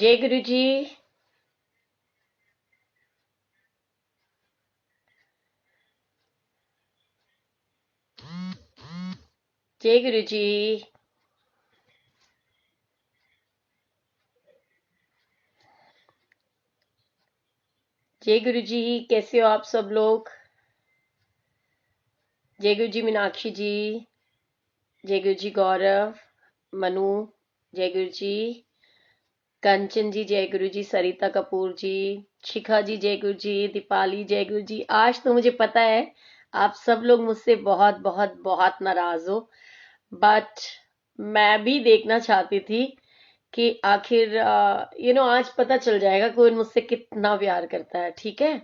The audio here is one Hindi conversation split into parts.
जय गुरु जी। जय गुरु जी। जय गुरु जी। कैसे हो आप सब लोग? जय गुरु जी मीनाक्षी जी। जय गुरु जी गौरव, मनु। जय गुरु जी कंचन जी। जय गुरु जी सरिता कपूर जी। शिखा जी जय गुरु जी। दीपाली जय गुरु जी। आज तो मुझे पता है आप सब लोग मुझसे बहुत बहुत बहुत नाराज हो, बट मैं भी देखना चाहती थी कि आखिर आज पता चल जाएगा कोई मुझसे कितना प्यार करता है। ठीक है।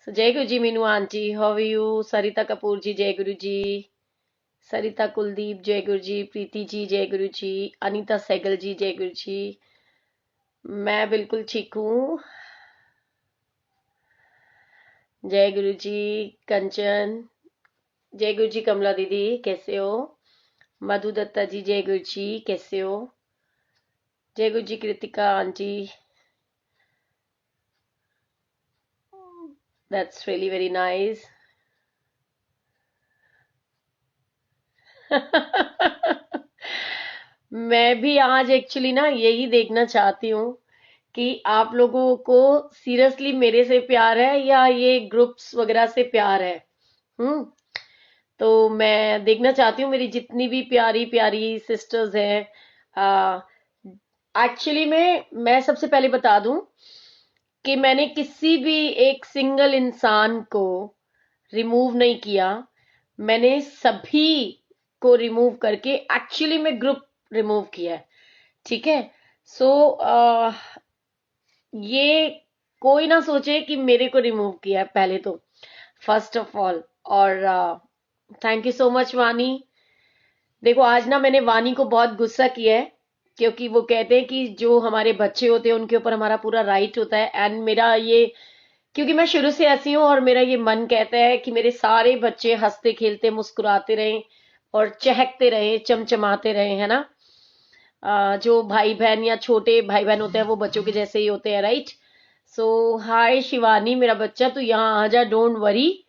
So, जय गुरु जी Meenu aunty, how are you? Sarita Kapoor ji जय गुरु जी। सरिता कुलदीप जय गुरु जी। प्रीति जी जय गुरु जी। अनीता सहगल जी जय गुरु जी। मैं बिल्कुल ठीक हूँ। जय गुरु जी कंचन। जय गुरु जी कमला दीदी, कैसे हो? मधु दत्ता जी जय गुरु जी, कैसे हो? जय गुरु जी Kritika aunty, that's really very nice. मैं भी आज एक्चुअली ना यही देखना चाहती हूँ कि आप लोगों को सीरियसली मेरे से प्यार है या ये ग्रुप्स वगैरह से प्यार है। हम्म। तो मैं देखना चाहती हूँ मेरी जितनी भी प्यारी प्यारी सिस्टर्स हैं। एक्चुअली मैं सबसे पहले बता दूं कि मैंने किसी भी एक सिंगल इंसान को रिमूव नहीं किया। मैंने सभी को रिमूव करके एक्चुअली में ग्रुप रिमूव किया है। ठीक है। सो ये कोई ना सोचे कि मेरे को रिमूव किया है पहले तो, फर्स्ट ऑफ ऑल। और थैंक यू सो मच वानी। देखो आज ना मैंने वानी को बहुत गुस्सा किया है, क्योंकि वो कहते हैं कि जो हमारे बच्चे होते हैं उनके ऊपर हमारा पूरा राइट होता है। एंड मेरा ये, क्योंकि मैं शुरू से ऐसी हूँ और मेरा ये मन कहता है कि मेरे सारे बच्चे हंसते खेलते मुस्कुराते रहें और चहकते रहें, चमचमाते रहें, है ना। जो भाई बहन या छोटे भाई बहन होते हैं वो बच्चों के जैसे ही होते हैं, राइट। सो हाय शिवानी, मेरा बच्चा तू यहाँ आ जा, डोंट वरी।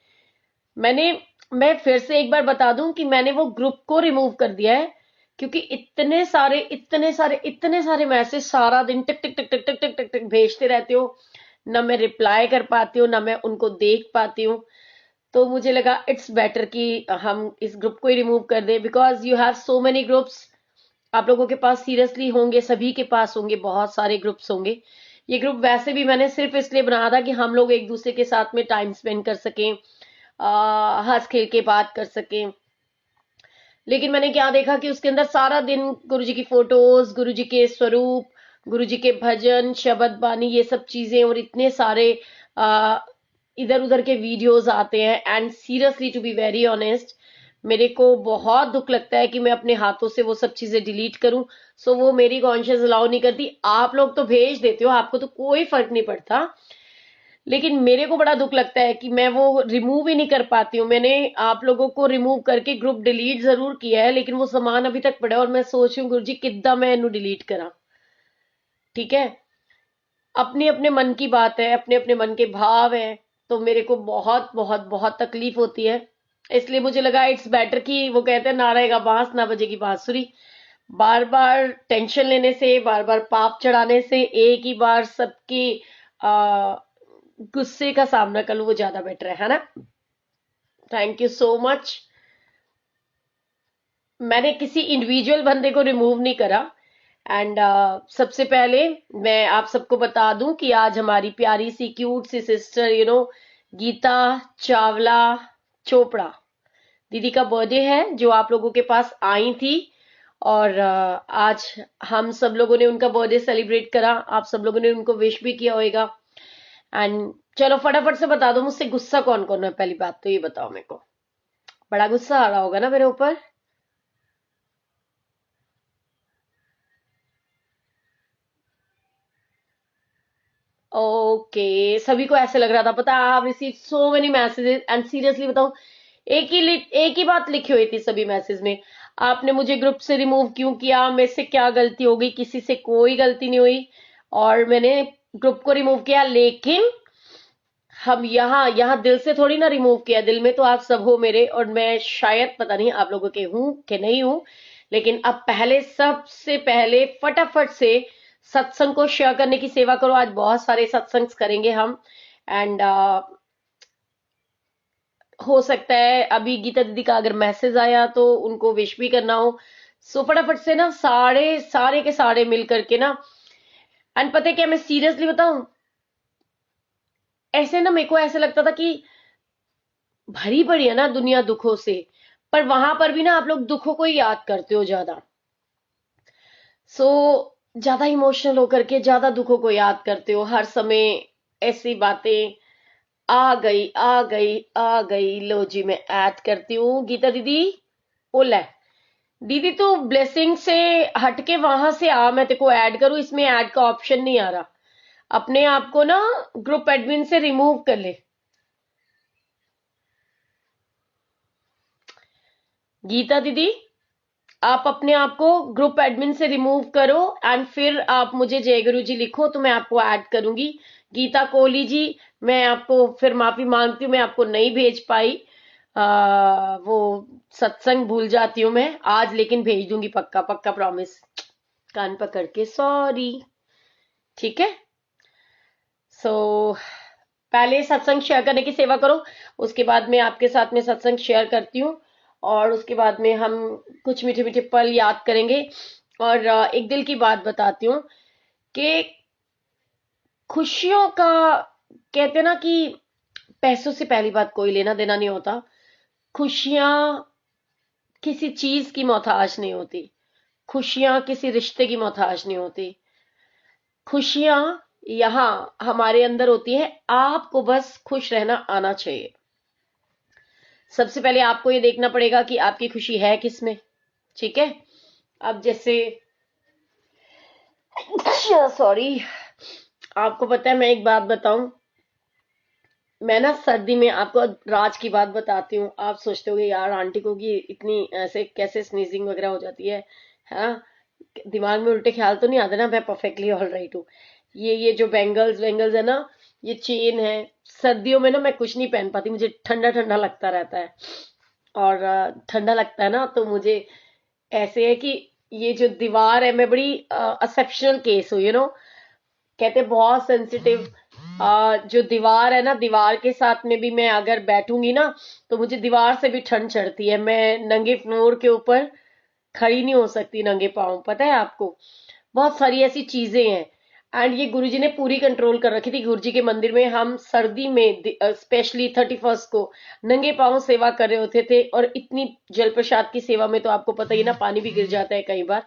मैंने मैं फिर से एक बार बता दूं कि मैंने वो ग्रुप को रिमूव कर दिया है, क्योंकि इतने सारे मैसेज सारा दिन टिक टिक टिक टिक टिक टिक टिक टिक भेजते रहते हो। ना मैं रिप्लाई कर पाती हूँ, ना मैं उनको देख पाती हूँ। तो मुझे लगा इट्स बेटर कि हम इस ग्रुप को ही रिमूव कर दें, because you have so many groups. आप लोगों के पास सीरियसली होंगे, सभी के पास होंगे, बहुत सारे ग्रुप्स होंगे। ये ग्रुप वैसे भी मैंने सिर्फ इसलिए बनाया था कि हम लोग एक दूसरे के साथ में टाइम स्पेंड कर सकें, हंस खेल के बात कर सकें। लेकिन मैंने क्या देखा कि उसके अंदर सारा दिन गुरुजी की फोटोज, गुरुजी के स्वरूप, गुरुजी के भजन, शबद बानी, ये सब चीजें, और इतने सारे इधर उधर के वीडियोस आते हैं। And seriously to be very honest, मेरे को बहुत दुख लगता है कि मैं अपने हाथों से वो सब चीजें डिलीट करूं। सो वो मेरी कॉन्शियस अलाउ नहीं करती। आप लोग तो भेज देते हो, आपको तो कोई फर्क नहीं पड़ता, लेकिन मेरे को बड़ा दुख लगता है कि मैं वो रिमूव ही नहीं कर पाती हूँ। मैंने आप लोगों को रिमूव करके ग्रुप डिलीट जरूर किया है, लेकिन वो सामान अभी तक पड़ा है और मैं सोच रही हूँ गुरु जी किद्दा मैं इन्हू डिलीट करा। ठीक है। अपने अपने मन की बात है, अपने अपने मन के भाव है। तो मेरे को बहुत बहुत बहुत तकलीफ होती है। इसलिए मुझे लगा इट्स बेटर कि वो कहते हैं ना रहेगा बांस ना बजेगी बांसुरी। बार बार टेंशन लेने से, बार बार पाप चढ़ाने से, एक ही बार सबकी आ, गुस्से का सामना कर लो, वो ज्यादा बेटर है ना। Thank you so much. मैंने किसी इंडिविजुअल बंदे को रिमूव नहीं करा। एंड सबसे पहले मैं आप सबको बता दूं कि आज हमारी प्यारी सी क्यूट सी सिस्टर गीता चावला चोपड़ा दीदी का बर्थडे है, जो आप लोगों के पास आई थी। और आज हम सब लोगों ने उनका बर्थडे सेलिब्रेट करा। आप सब लोगों ने उनको विश भी किया होगा। एंड चलो फटाफट से बता दो मुझसे गुस्सा कौन कौन है, पहली बात तो ये बताओ मेरे को। बड़ा गुस्सा आ रहा होगा ना मेरे ऊपर। ओके, सभी को ऐसे लग रहा था, पता है। I receive so many messages and seriously बताऊं, एक ही बात लिखी हुई थी सभी मैसेज में। आपने मुझे ग्रुप से रिमूव क्यों किया? मेरे से क्या गलती हो गई? किसी से कोई गलती नहीं हुई। और मैंने ग्रुप को रिमूव किया, लेकिन हम यहाँ दिल से थोड़ी ना रिमूव किया, दिल में तो आप सब हो मेरे, और मैं शायद पता नहीं आप लोगों के हूं कि नहीं हूं, लेकिन अब पहले सबसे पहले फटाफट से सत्संग को शेयर करने की सेवा करो। आज बहुत सारे सत्संग करेंगे हम, एंड हो सकता है अभी गीता दीदी का अगर मैसेज आया तो उनको विश भी करना हो। सो फटाफट से ना सारे सारे के सारे मिल करके ना, एंड पता है क्या, मैं सीरियसली बताऊं, ऐसे ना मेरे को ऐसे लगता था कि भरी पड़ी है ना दुनिया दुखों से, पर वहां पर भी ना आप लोग दुखों को ही याद करते हो ज्यादा। सो ज्यादा इमोशनल होकर के ज्यादा दुखों को याद करते हो हर समय। ऐसी बातें आ गई आ गई आ गई, लो जी मैं ऐड करती हूँ गीता दीदी। ओला दीदी तो ब्लेसिंग से हटके वहां से आ, मैं तेको ऐड करूं, इसमें ऐड का ऑप्शन नहीं आ रहा। अपने आप को ना ग्रुप एडमिन से रिमूव कर ले गीता दीदी, आप अपने आप को ग्रुप एडमिन से रिमूव करो, एंड फिर आप मुझे जय गुरु जी लिखो तो मैं आपको ऐड करूंगी। गीता कोहली जी, मैं आपको फिर माफी मांगती हूँ, मैं आपको नहीं भेज पाई। वो सत्संग भूल जाती हूँ मैं आज, लेकिन भेज दूंगी पक्का पक्का, प्रॉमिस। कान पकड़ के सॉरी, ठीक है। सो पहले सत्संग शेयर करने की सेवा करो, उसके बाद में आपके साथ में सत्संग शेयर करती हूँ, और उसके बाद में हम कुछ मीठे मीठे पल याद करेंगे। और एक दिल की बात बताती हूँ कि खुशियों का, कहते हैं ना कि पैसों से पहली बात कोई लेना देना नहीं होता। खुशियां किसी चीज की मोहताज नहीं होती, खुशियां किसी रिश्ते की मोहताज नहीं होती। खुशियां यहाँ हमारे अंदर होती है, आपको बस खुश रहना आना चाहिए। सबसे पहले आपको ये देखना पड़ेगा कि आपकी खुशी है किसमें, ठीक है। अब जैसे सॉरी, आपको पता है मैं एक बात बताऊं, मैं ना सर्दी में आपको राज की बात बताती हूँ। आप सोचते होगे यार आंटी को कि इतनी ऐसे कैसे स्नीजिंग वगैरह हो जाती है हाँ, दिमाग में उल्टे ख्याल तो नहीं आते ना, मैं परफेक्टली ऑल राइट हूँ। ये जो बैंगल्स वेंगल्स है ना, ये चेन है, सर्दियों में ना मैं कुछ नहीं पहन पाती, मुझे ठंडा ठंडा लगता रहता है। और ठंडा लगता है ना तो मुझे ऐसे है कि ये जो दीवार है, मैं बड़ी एक्सेप्शनल केस हूँ, कहते हैं बहुत सेंसिटिव। जो दीवार है ना, दीवार के साथ में भी मैं अगर बैठूंगी ना तो मुझे दीवार से भी ठंड चढ़ती है, मैं नंगे फ्लोर के ऊपर खड़ी नहीं हो सकती नंगे पाँव, पता है आपको। बहुत सारी ऐसी चीजें हैं, एंड ये गुरुजी ने पूरी कंट्रोल कर रखी थी। गुरुजी के मंदिर में हम सर्दी में स्पेशली 31st को नंगे पाँव सेवा कर रहे होते थे, और इतनी जल प्रसाद की सेवा में तो आपको पता ही ना, पानी भी गिर जाता है कई बार,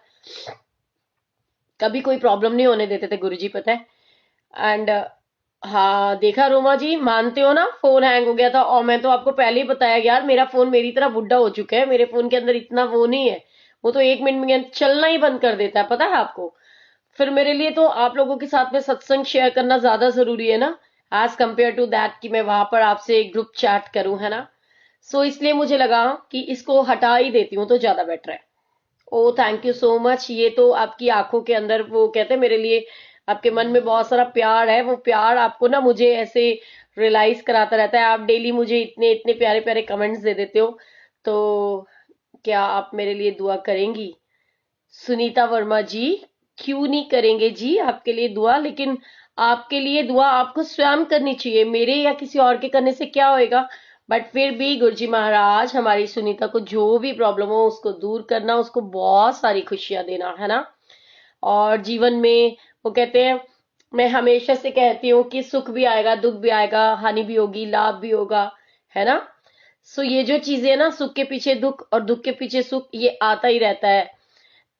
कभी कोई प्रॉब्लम नहीं होने देते थे गुरुजी, पता है। एंड हाँ देखा रोमा जी, मानते हो ना फोन हैंग हो गया था, और मैं तो आपको पहले ही बताया यार मेरा फोन मेरी तरह बुढ़ा हो चुका है, मेरे फोन के अंदर इतना वो नहीं है, वो तो 1 मिनट में चलना ही बंद कर देता है, पता है आपको। फिर मेरे लिए तो आप लोगों के साथ में सत्संग शेयर करना ज्यादा जरूरी है ना, एज कंपेयर टू दैट कि मैं वहां पर आपसे ग्रुप चैट करूं, है ना। सो इसलिए मुझे लगा कि इसको हटा ही देती हूँ तो ज्यादा बेटर है। ओ थैंक यू सो मच, ये तो आपकी आंखों के अंदर वो कहते हैं मेरे लिए, आपके मन में बहुत सारा प्यार है, वो प्यार आपको ना मुझे ऐसे रियलाइज कराता रहता है। आप डेली मुझे इतने इतने प्यारे प्यारे कमेंट्स दे देते हो, तो क्या आप मेरे लिए दुआ करेंगी? सुनीता वर्मा जी, क्यों नहीं करेंगे जी आपके लिए दुआ, लेकिन आपके लिए दुआ आपको स्वयं करनी चाहिए, मेरे या किसी और के करने से क्या होएगा। बट फिर भी गुरुजी महाराज हमारी सुनीता को जो भी प्रॉब्लम हो उसको दूर करना, उसको बहुत सारी खुशियां देना, है ना। और जीवन में वो कहते हैं, मैं हमेशा से कहती हूँ कि सुख भी आएगा दुख भी आएगा, हानि भी होगी लाभ भी होगा, है ना। सो ये जो चीजें ना, सुख के पीछे दुख और दुख के पीछे सुख, ये आता ही रहता है,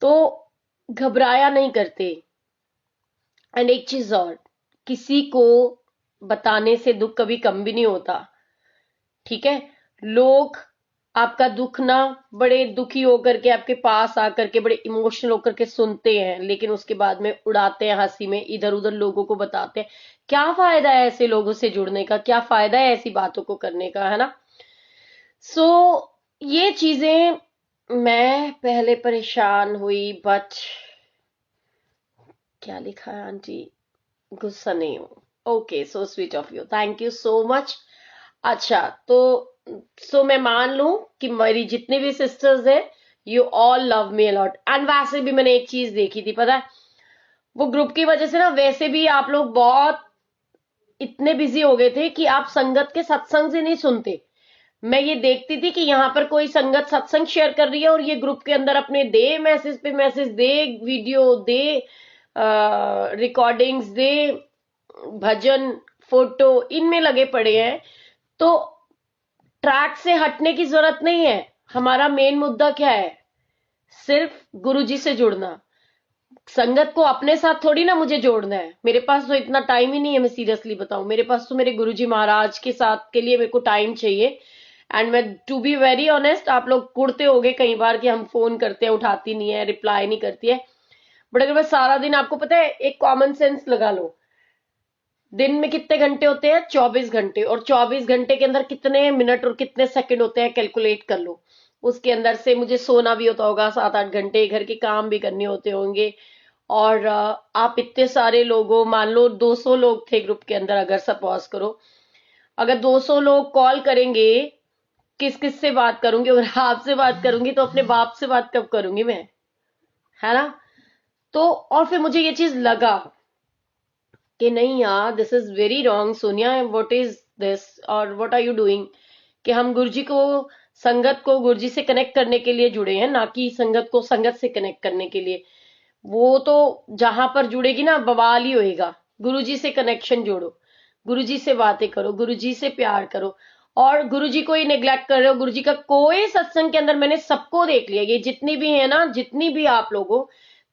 तो घबराया नहीं करते। एंड एक चीज और, किसी को बताने से दुख कभी कम भी नहीं होता, ठीक है। लोग आपका दुख ना बड़े दुखी होकर के आपके पास आकर के बड़े इमोशनल होकर के सुनते हैं, लेकिन उसके बाद में उड़ाते हैं हंसी में, इधर उधर लोगों को बताते हैं। क्या फायदा है ऐसे लोगों से जुड़ने का, क्या फायदा है ऐसी बातों को करने का, है ना। सो ये चीजें, मैं पहले परेशान हुई, बट क्या लिखा है आंटी, गुस्सा नहीं हूँ। Okay, so sweet of you, thank you so much. अच्छा, तो मैं मान लूं कि मेरी जितनी भी सिस्टर्स है, you all love me a lot. And वैसे भी मैंने एक चीज देखी थी, पता है, वो ग्रुप की वजह से ना, वैसे भी आप लोग बहुत इतने बिजी हो गए थे कि आप संगत के सत्संग से नहीं सुनते। मैं ये देखती थी कि यहाँ पर कोई संगत सत्संग शेयर कर रही है और ये ग्रुप के अंदर अपने दे मैसेज पे मैसेज दे, वीडियो दे, रिकॉर्डिंग्स दे, भजन, फोटो, इनमें लगे पड़े हैं। तो ट्रैक से हटने की जरूरत नहीं है। हमारा मेन मुद्दा क्या है? सिर्फ गुरुजी से जुड़ना। संगत को अपने साथ थोड़ी ना मुझे जोड़ना है। मेरे पास तो इतना टाइम ही नहीं है, मैं सीरियसली बताऊं। मेरे पास तो मेरे गुरुजी महाराज के साथ के लिए मेरे को टाइम चाहिए। एंड मैं टू बी वेरी ऑनेस्ट, आप लोग कुड़ते होगे कई बार कि हम फोन करते हैं, उठाती नहीं है, रिप्लाई नहीं करती है। बट अगर मैं सारा दिन, आपको पता है, एक कॉमन सेंस लगा लो, दिन में कितने घंटे होते हैं? 24 घंटे। और 24 घंटे के अंदर कितने मिनट और कितने सेकंड होते हैं? कैलकुलेट कर लो। उसके अंदर से मुझे सोना भी होता होगा 7-8 घंटे, घर के काम भी करने होते होंगे। और आप इतने सारे लोगों, मान लो 200 लोग थे ग्रुप के अंदर, अगर सपोज करो, अगर 200 लोग कॉल करेंगे, किस किस से बात करूंगी? अगर आपसे बात करूंगी तो अपने बाप से बात कब करूंगी मैं? है ना? तो और फिर मुझे ये चीज लगा कि नहीं यार, this is very wrong Sonia, what is this और व्हाट आर यू डूइंग? कि हम गुरुजी को, संगत को गुरुजी से कनेक्ट करने के लिए जुड़े हैं, ना कि संगत को संगत से कनेक्ट करने के लिए। वो तो जहां पर जुड़ेगी ना, बवाल ही होएगा। गुरुजी से कनेक्शन जोड़ो, गुरुजी से बातें करो, गुरुजी से प्यार करो। और गुरुजी को ही नेग्लेक्ट कर रहे हो। गुरुजी का कोई सत्संग के अंदर, मैंने सबको देख लिया, ये जितनी भी है ना, जितनी भी आप लोगों,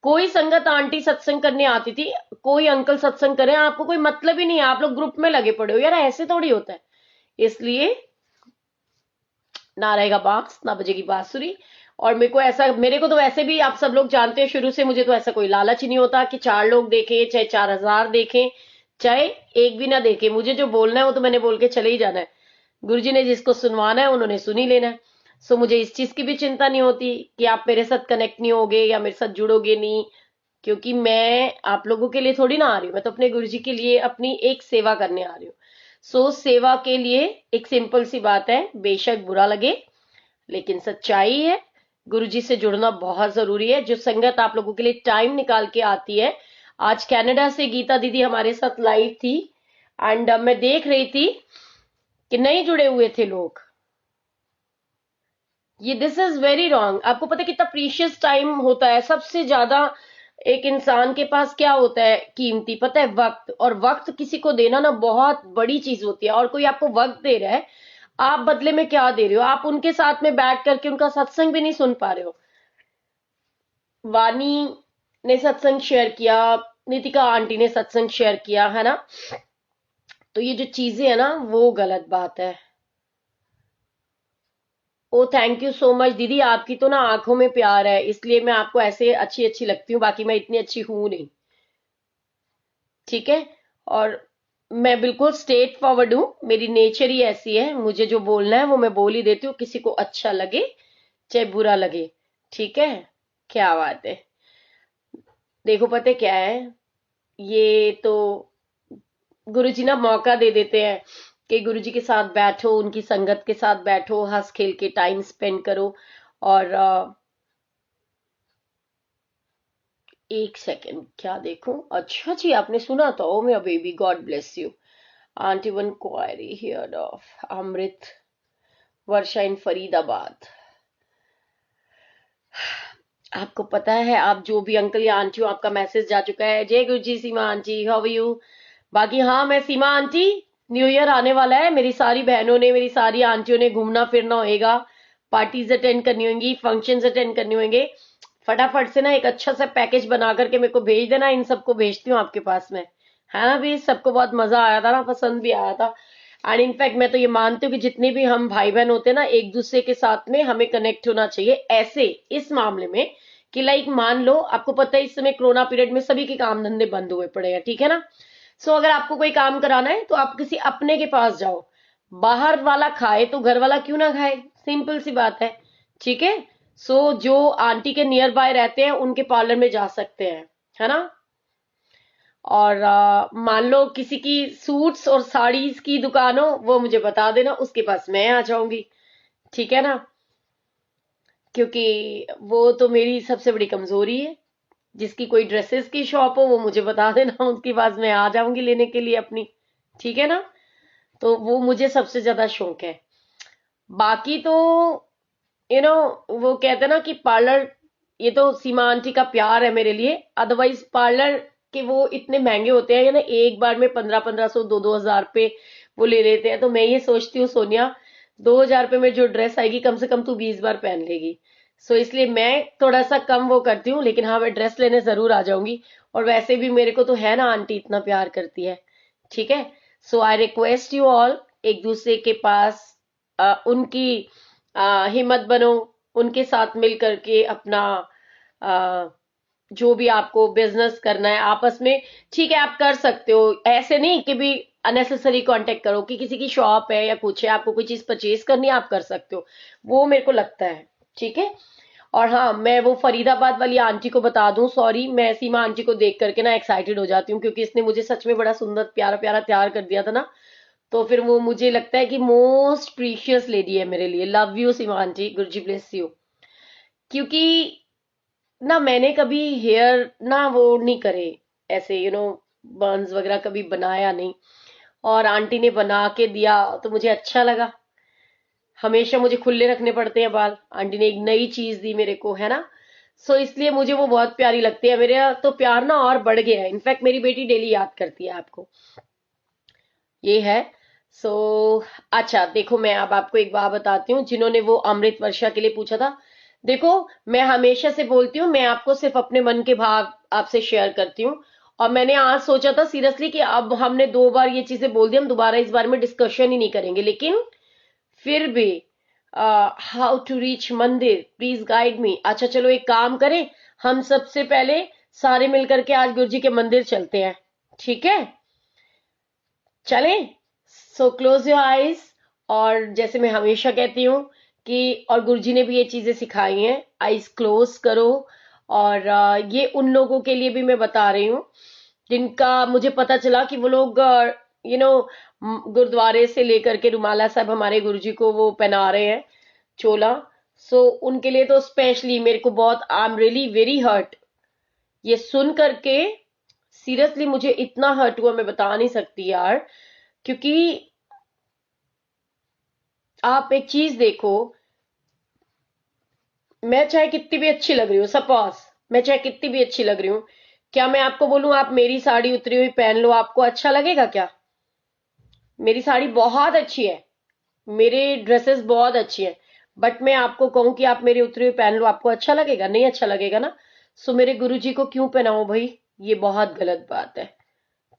कोई संगत आंटी सत्संग करने आती थी, कोई अंकल सत्संग करे, आपको कोई मतलब ही नहीं है। आप लोग ग्रुप में लगे पड़े हो यार, ऐसे थोड़ी होता है। इसलिए ना रहेगा बांस, ना बजेगी बांसुरी। और मेरे को तो वैसे भी आप सब लोग जानते हैं शुरू से, मुझे तो ऐसा कोई लालच ही नहीं होता कि 4 लोग देखें, चाहे 4000 देखें, चाहे एक भी ना देखे। मुझे जो बोलना है वो तो मैंने बोल के चले ही जाना है। गुरुजी ने जिसको सुनवाना है उन्होंने सुन ही लेना है। सो मुझे इस चीज की भी चिंता नहीं होती कि आप मेरे साथ कनेक्ट नहीं होगे या मेरे साथ जुड़ोगे नहीं, क्योंकि मैं आप लोगों के लिए थोड़ी ना आ रही हूँ। मैं तो अपने गुरुजी के लिए अपनी एक सेवा करने आ रही हूँ। सो सेवा के लिए एक सिंपल सी बात है, बेशक बुरा लगे लेकिन सच्चाई है, गुरुजी से जुड़ना बहुत जरूरी है। जो संगत आप लोगों के लिए टाइम निकाल के आती है, आज कनाडा से गीता दीदी हमारे साथ लाइव थी। एंड मैं देख रही थी कि नहीं जुड़े हुए थे लोग। ये दिस इज वेरी रॉन्ग। आपको पता है कितना प्रीशियस टाइम होता है? सबसे ज्यादा एक इंसान के पास क्या होता है कीमती, पता है? वक्त। और वक्त किसी को देना ना बहुत बड़ी चीज होती है। और कोई आपको वक्त दे रहा है, आप बदले में क्या दे रहे हो? आप उनके साथ में बैठ करके उनका सत्संग भी नहीं सुन पा रहे हो। वानी ने सत्संग शेयर किया, नितिका आंटी ने सत्संग शेयर किया, है ना? तो ये जो चीजें है ना, वो गलत बात है। ओ थैंक यू सो मच दीदी, आपकी तो ना आंखों में प्यार है, इसलिए मैं आपको ऐसे अच्छी अच्छी लगती हूँ, बाकी मैं इतनी अच्छी हूं नहीं। ठीक है? और मैं बिल्कुल स्ट्रेट फॉरवर्ड हूँ, मेरी नेचर ही ऐसी है। मुझे जो बोलना है वो मैं बोल ही देती हूँ, किसी को अच्छा लगे चाहे बुरा लगे। ठीक है? क्या बात है। देखो पता है क्या है, ये तो गुरुजी ना मौका दे देते हैं कि गुरुजी के साथ बैठो, उनकी संगत के साथ बैठो, हंस खेल के टाइम स्पेंड करो। और एक सेकेंड, क्या देखूं? अच्छा जी, आपने सुना तो? ओ मेरा baby, God bless you. Aunty one query here of Amrit Varsha in Faridabad. आपको पता है, आप जो भी अंकल या आंटी हो, आपका मैसेज जा चुका है। जय गुरु जी सीमा आंटी, हाउ आर यू? बाकी हाँ, मैं सीमा आंटी, न्यू ईयर आने वाला है, मेरी सारी बहनों ने, मेरी सारी आंटियों ने घूमना फिरना होएगा, पार्टीज अटेंड करनी होंगी, फंक्शंस अटेंड करने होंगे। फटाफट से ना एक अच्छा सा पैकेज बना करके मेरे को भेज देना। इन सबको भेजती हूँ आपके पास में, है ना? भी सबको बहुत मजा आया था ना, पसंद भी आया था। एंड इनफैक्ट मैं तो ये मानती हूँ कि जितने भी हम भाई बहन होते हैं ना, एक दूसरे के साथ में हमें कनेक्ट होना चाहिए। ऐसे इस मामले में कि लाइक मान लो, आपको पता है इस समय कोरोना पीरियड में सभी के काम धंधे बंद हुए पड़े हैं, ठीक है ना? सो अगर आपको कोई काम कराना है तो आप किसी अपने के पास जाओ। बाहर वाला खाए तो घर वाला क्यों ना खाए? सिंपल सी बात है। ठीक है? सो जो आंटी के नियर बाय रहते हैं उनके पार्लर में जा सकते हैं, है ना? और मान लो किसी की सूट्स और साड़ीज की दुकान हो, वो मुझे बता देना, उसके पास मैं आ जाऊंगी। ठीक है ना? क्योंकि वो तो मेरी सबसे बड़ी कमजोरी है। जिसकी कोई ड्रेसेस की शॉप हो वो मुझे बता देना, उसके पास मैं आ जाऊंगी लेने के लिए अपनी। ठीक है ना? तो वो मुझे सबसे ज्यादा शौक है। बाकी तो वो कहते हैं ना कि पार्लर, ये तो सीमा आंटी का प्यार है मेरे लिए। अदरवाइज पार्लर के वो इतने महंगे होते हैं ना, एक बार में 1500 2-2000 पे वो ले लेते हैं। तो मैं ये सोचती हूँ सोनिया, 2000 में जो ड्रेस आएगी कम से कम तू 20 बार पहन लेगी। सो इसलिए मैं थोड़ा सा कम वो करती हूँ, लेकिन हाँ मैं ड्रेस लेने जरूर आ जाऊंगी। और वैसे भी मेरे को तो है ना, आंटी इतना प्यार करती है। ठीक है? सो आई रिक्वेस्ट यू ऑल, एक दूसरे के पास उनकी हिम्मत बनो, उनके साथ मिल करके अपना अ, जो भी आपको बिजनेस करना है आपस में, ठीक है आप कर सकते हो। ऐसे नहीं कि भी अनेसेसरी कांटेक्ट करो कि किसी की शॉप है या कुछ है, आपको कोई चीज परचेज करनी है आप कर सकते हो। वो मेरे को लगता है। ठीक है? और हाँ, मैं वो फरीदाबाद वाली आंटी को बता दूं, सॉरी, मैं सीमा आंटी को देख करके ना एक्साइटेड हो जाती हूँ, क्योंकि इसने मुझे सच में बड़ा सुंदर प्यारा प्यारा तैयार कर दिया था ना। तो फिर वो मुझे लगता है कि मोस्ट प्रीशियस लेडी है मेरे लिए। Love you Seema aunty, Guru ji bless you. क्योंकि ना मैंने कभी हेयर ना वो नहीं करे, ऐसे बर्न्स वगैरह कभी बनाया नहीं। और आंटी ने बना के दिया तो मुझे अच्छा लगा। हमेशा मुझे खुले रखने पड़ते हैं बाल, आंटी ने एक नई चीज दी मेरे को, है ना? सो इसलिए मुझे वो बहुत प्यारी लगती है। मेरा तो प्यार ना और बढ़ गया है, इनफैक्ट मेरी बेटी डेली याद करती है आपको। ये है। सो अच्छा देखो, मैं अब आपको एक बात बताती हूँ। जिन्होंने वो अमृत वर्षा के लिए पूछा था, देखो मैं हमेशा से बोलती हूँ, मैं आपको सिर्फ अपने मन के भाव आपसे शेयर करती हूँ। और मैंने आज सोचा था सीरियसली कि अब हमने 2 बार ये चीजें बोल दी, हम दोबारा इस बारे में डिस्कशन ही नहीं करेंगे, लेकिन फिर भी हाउ टू रीच मंदिर, प्लीज गाइड मी। अच्छा चलो एक काम करें, हम सबसे पहले सारे मिलकर के आज गुरु जी के मंदिर चलते हैं। ठीक है? चलें? So close your eyes. और जैसे मैं हमेशा कहती हूँ कि, और गुरुजी ने भी ये चीजें सिखाई हैं, आईज क्लोज करो। और ये उन लोगों के लिए भी मैं बता रही हूँ जिनका मुझे पता चला कि वो लोग गुरुद्वारे से लेकर के रुमाला साहब हमारे गुरुजी को वो पहना रहे हैं, चोला। सो उनके लिए तो स्पेशली मेरे को बहुत, I am really very hurt ये सुन करके। सीरियसली मुझे इतना हर्ट हुआ, मैं बता नहीं सकती यार। क्योंकि आप एक चीज देखो, मैं चाहे कितनी भी अच्छी लग रही हूँ, सपोज मैं चाहे कितनी भी अच्छी लग रही हूँ, क्या मैं आपको बोलूं आप मेरी साड़ी उतरी हुई पहन लो, आपको अच्छा लगेगा क्या? मेरी साड़ी बहुत अच्छी है, मेरे ड्रेसेस बहुत अच्छी हैं, बट मैं आपको कहूं कि आप मेरी उतरी हुई पहन लो, आपको अच्छा लगेगा? नहीं अच्छा लगेगा ना। सो मेरे गुरुजी को क्यों पहनाऊं भाई? ये बहुत गलत बात है।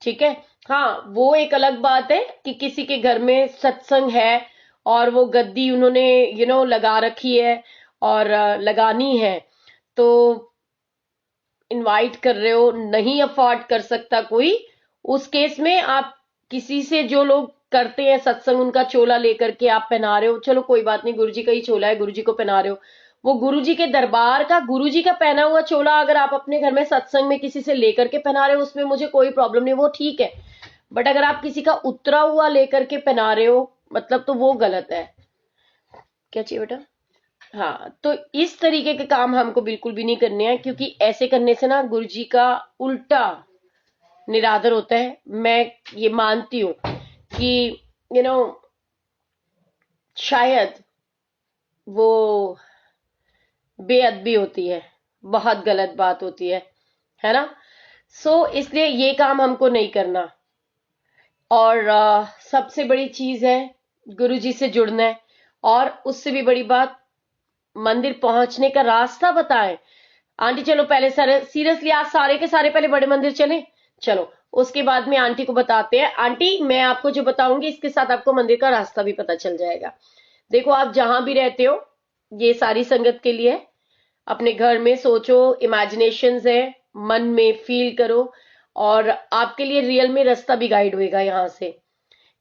ठीक है? हाँ, वो एक अलग बात है कि किसी के घर में सत्संग है और वो गद्दी उन्होंने लगा रखी है और लगानी है, तो इनवाइट कर रहे हो, नहीं अफोर्ड कर सकता कोई, उस केस में आप किसी से, जो लोग करते हैं सत्संग, उनका चोला लेकर के आप पहना रहे हो, चलो कोई बात नहीं, गुरुजी का ही चोला है, गुरुजी को पहना रहे हो। वो गुरुजी के दरबार का, गुरुजी का पहना हुआ चोला अगर आप अपने घर में सत्संग में किसी से लेकर के पहना रहे हो, उसमें मुझे कोई प्रॉब्लम नहीं, वो ठीक है। बट अगर आप किसी का उतरा हुआ लेकर के पहना रहे हो, मतलब तो वो गलत है। क्या चाहिए बेटा? हाँ, तो इस तरीके के काम हमको बिल्कुल भी नहीं करने हैं, क्योंकि ऐसे करने से ना गुरुजी का उल्टा निरादर होता है। मैं ये मानती हूँ कि यू नो शायद वो बेअदबी होती है, बहुत गलत बात होती है ना? सो इसलिए ये काम हमको नहीं करना। और सबसे बड़ी चीज है गुरुजी से जुड़ना है। और उससे भी बड़ी बात, मंदिर पहुंचने का रास्ता बताएं। आंटी चलो पहले सर सीरियसली आज सारे के सारे पहले बड़े मंदिर चलें, चलो उसके बाद में आंटी को बताते हैं। आंटी मैं आपको जो बताऊंगी इसके साथ आपको मंदिर का रास्ता भी पता चल जाएगा। देखो आप जहां भी रहते हो, ये सारी संगत के लिए, अपने घर में सोचो, इमेजिनेशंस है, मन में फील करो, और आपके लिए रियल में रास्ता भी गाइड होएगा यहाँ से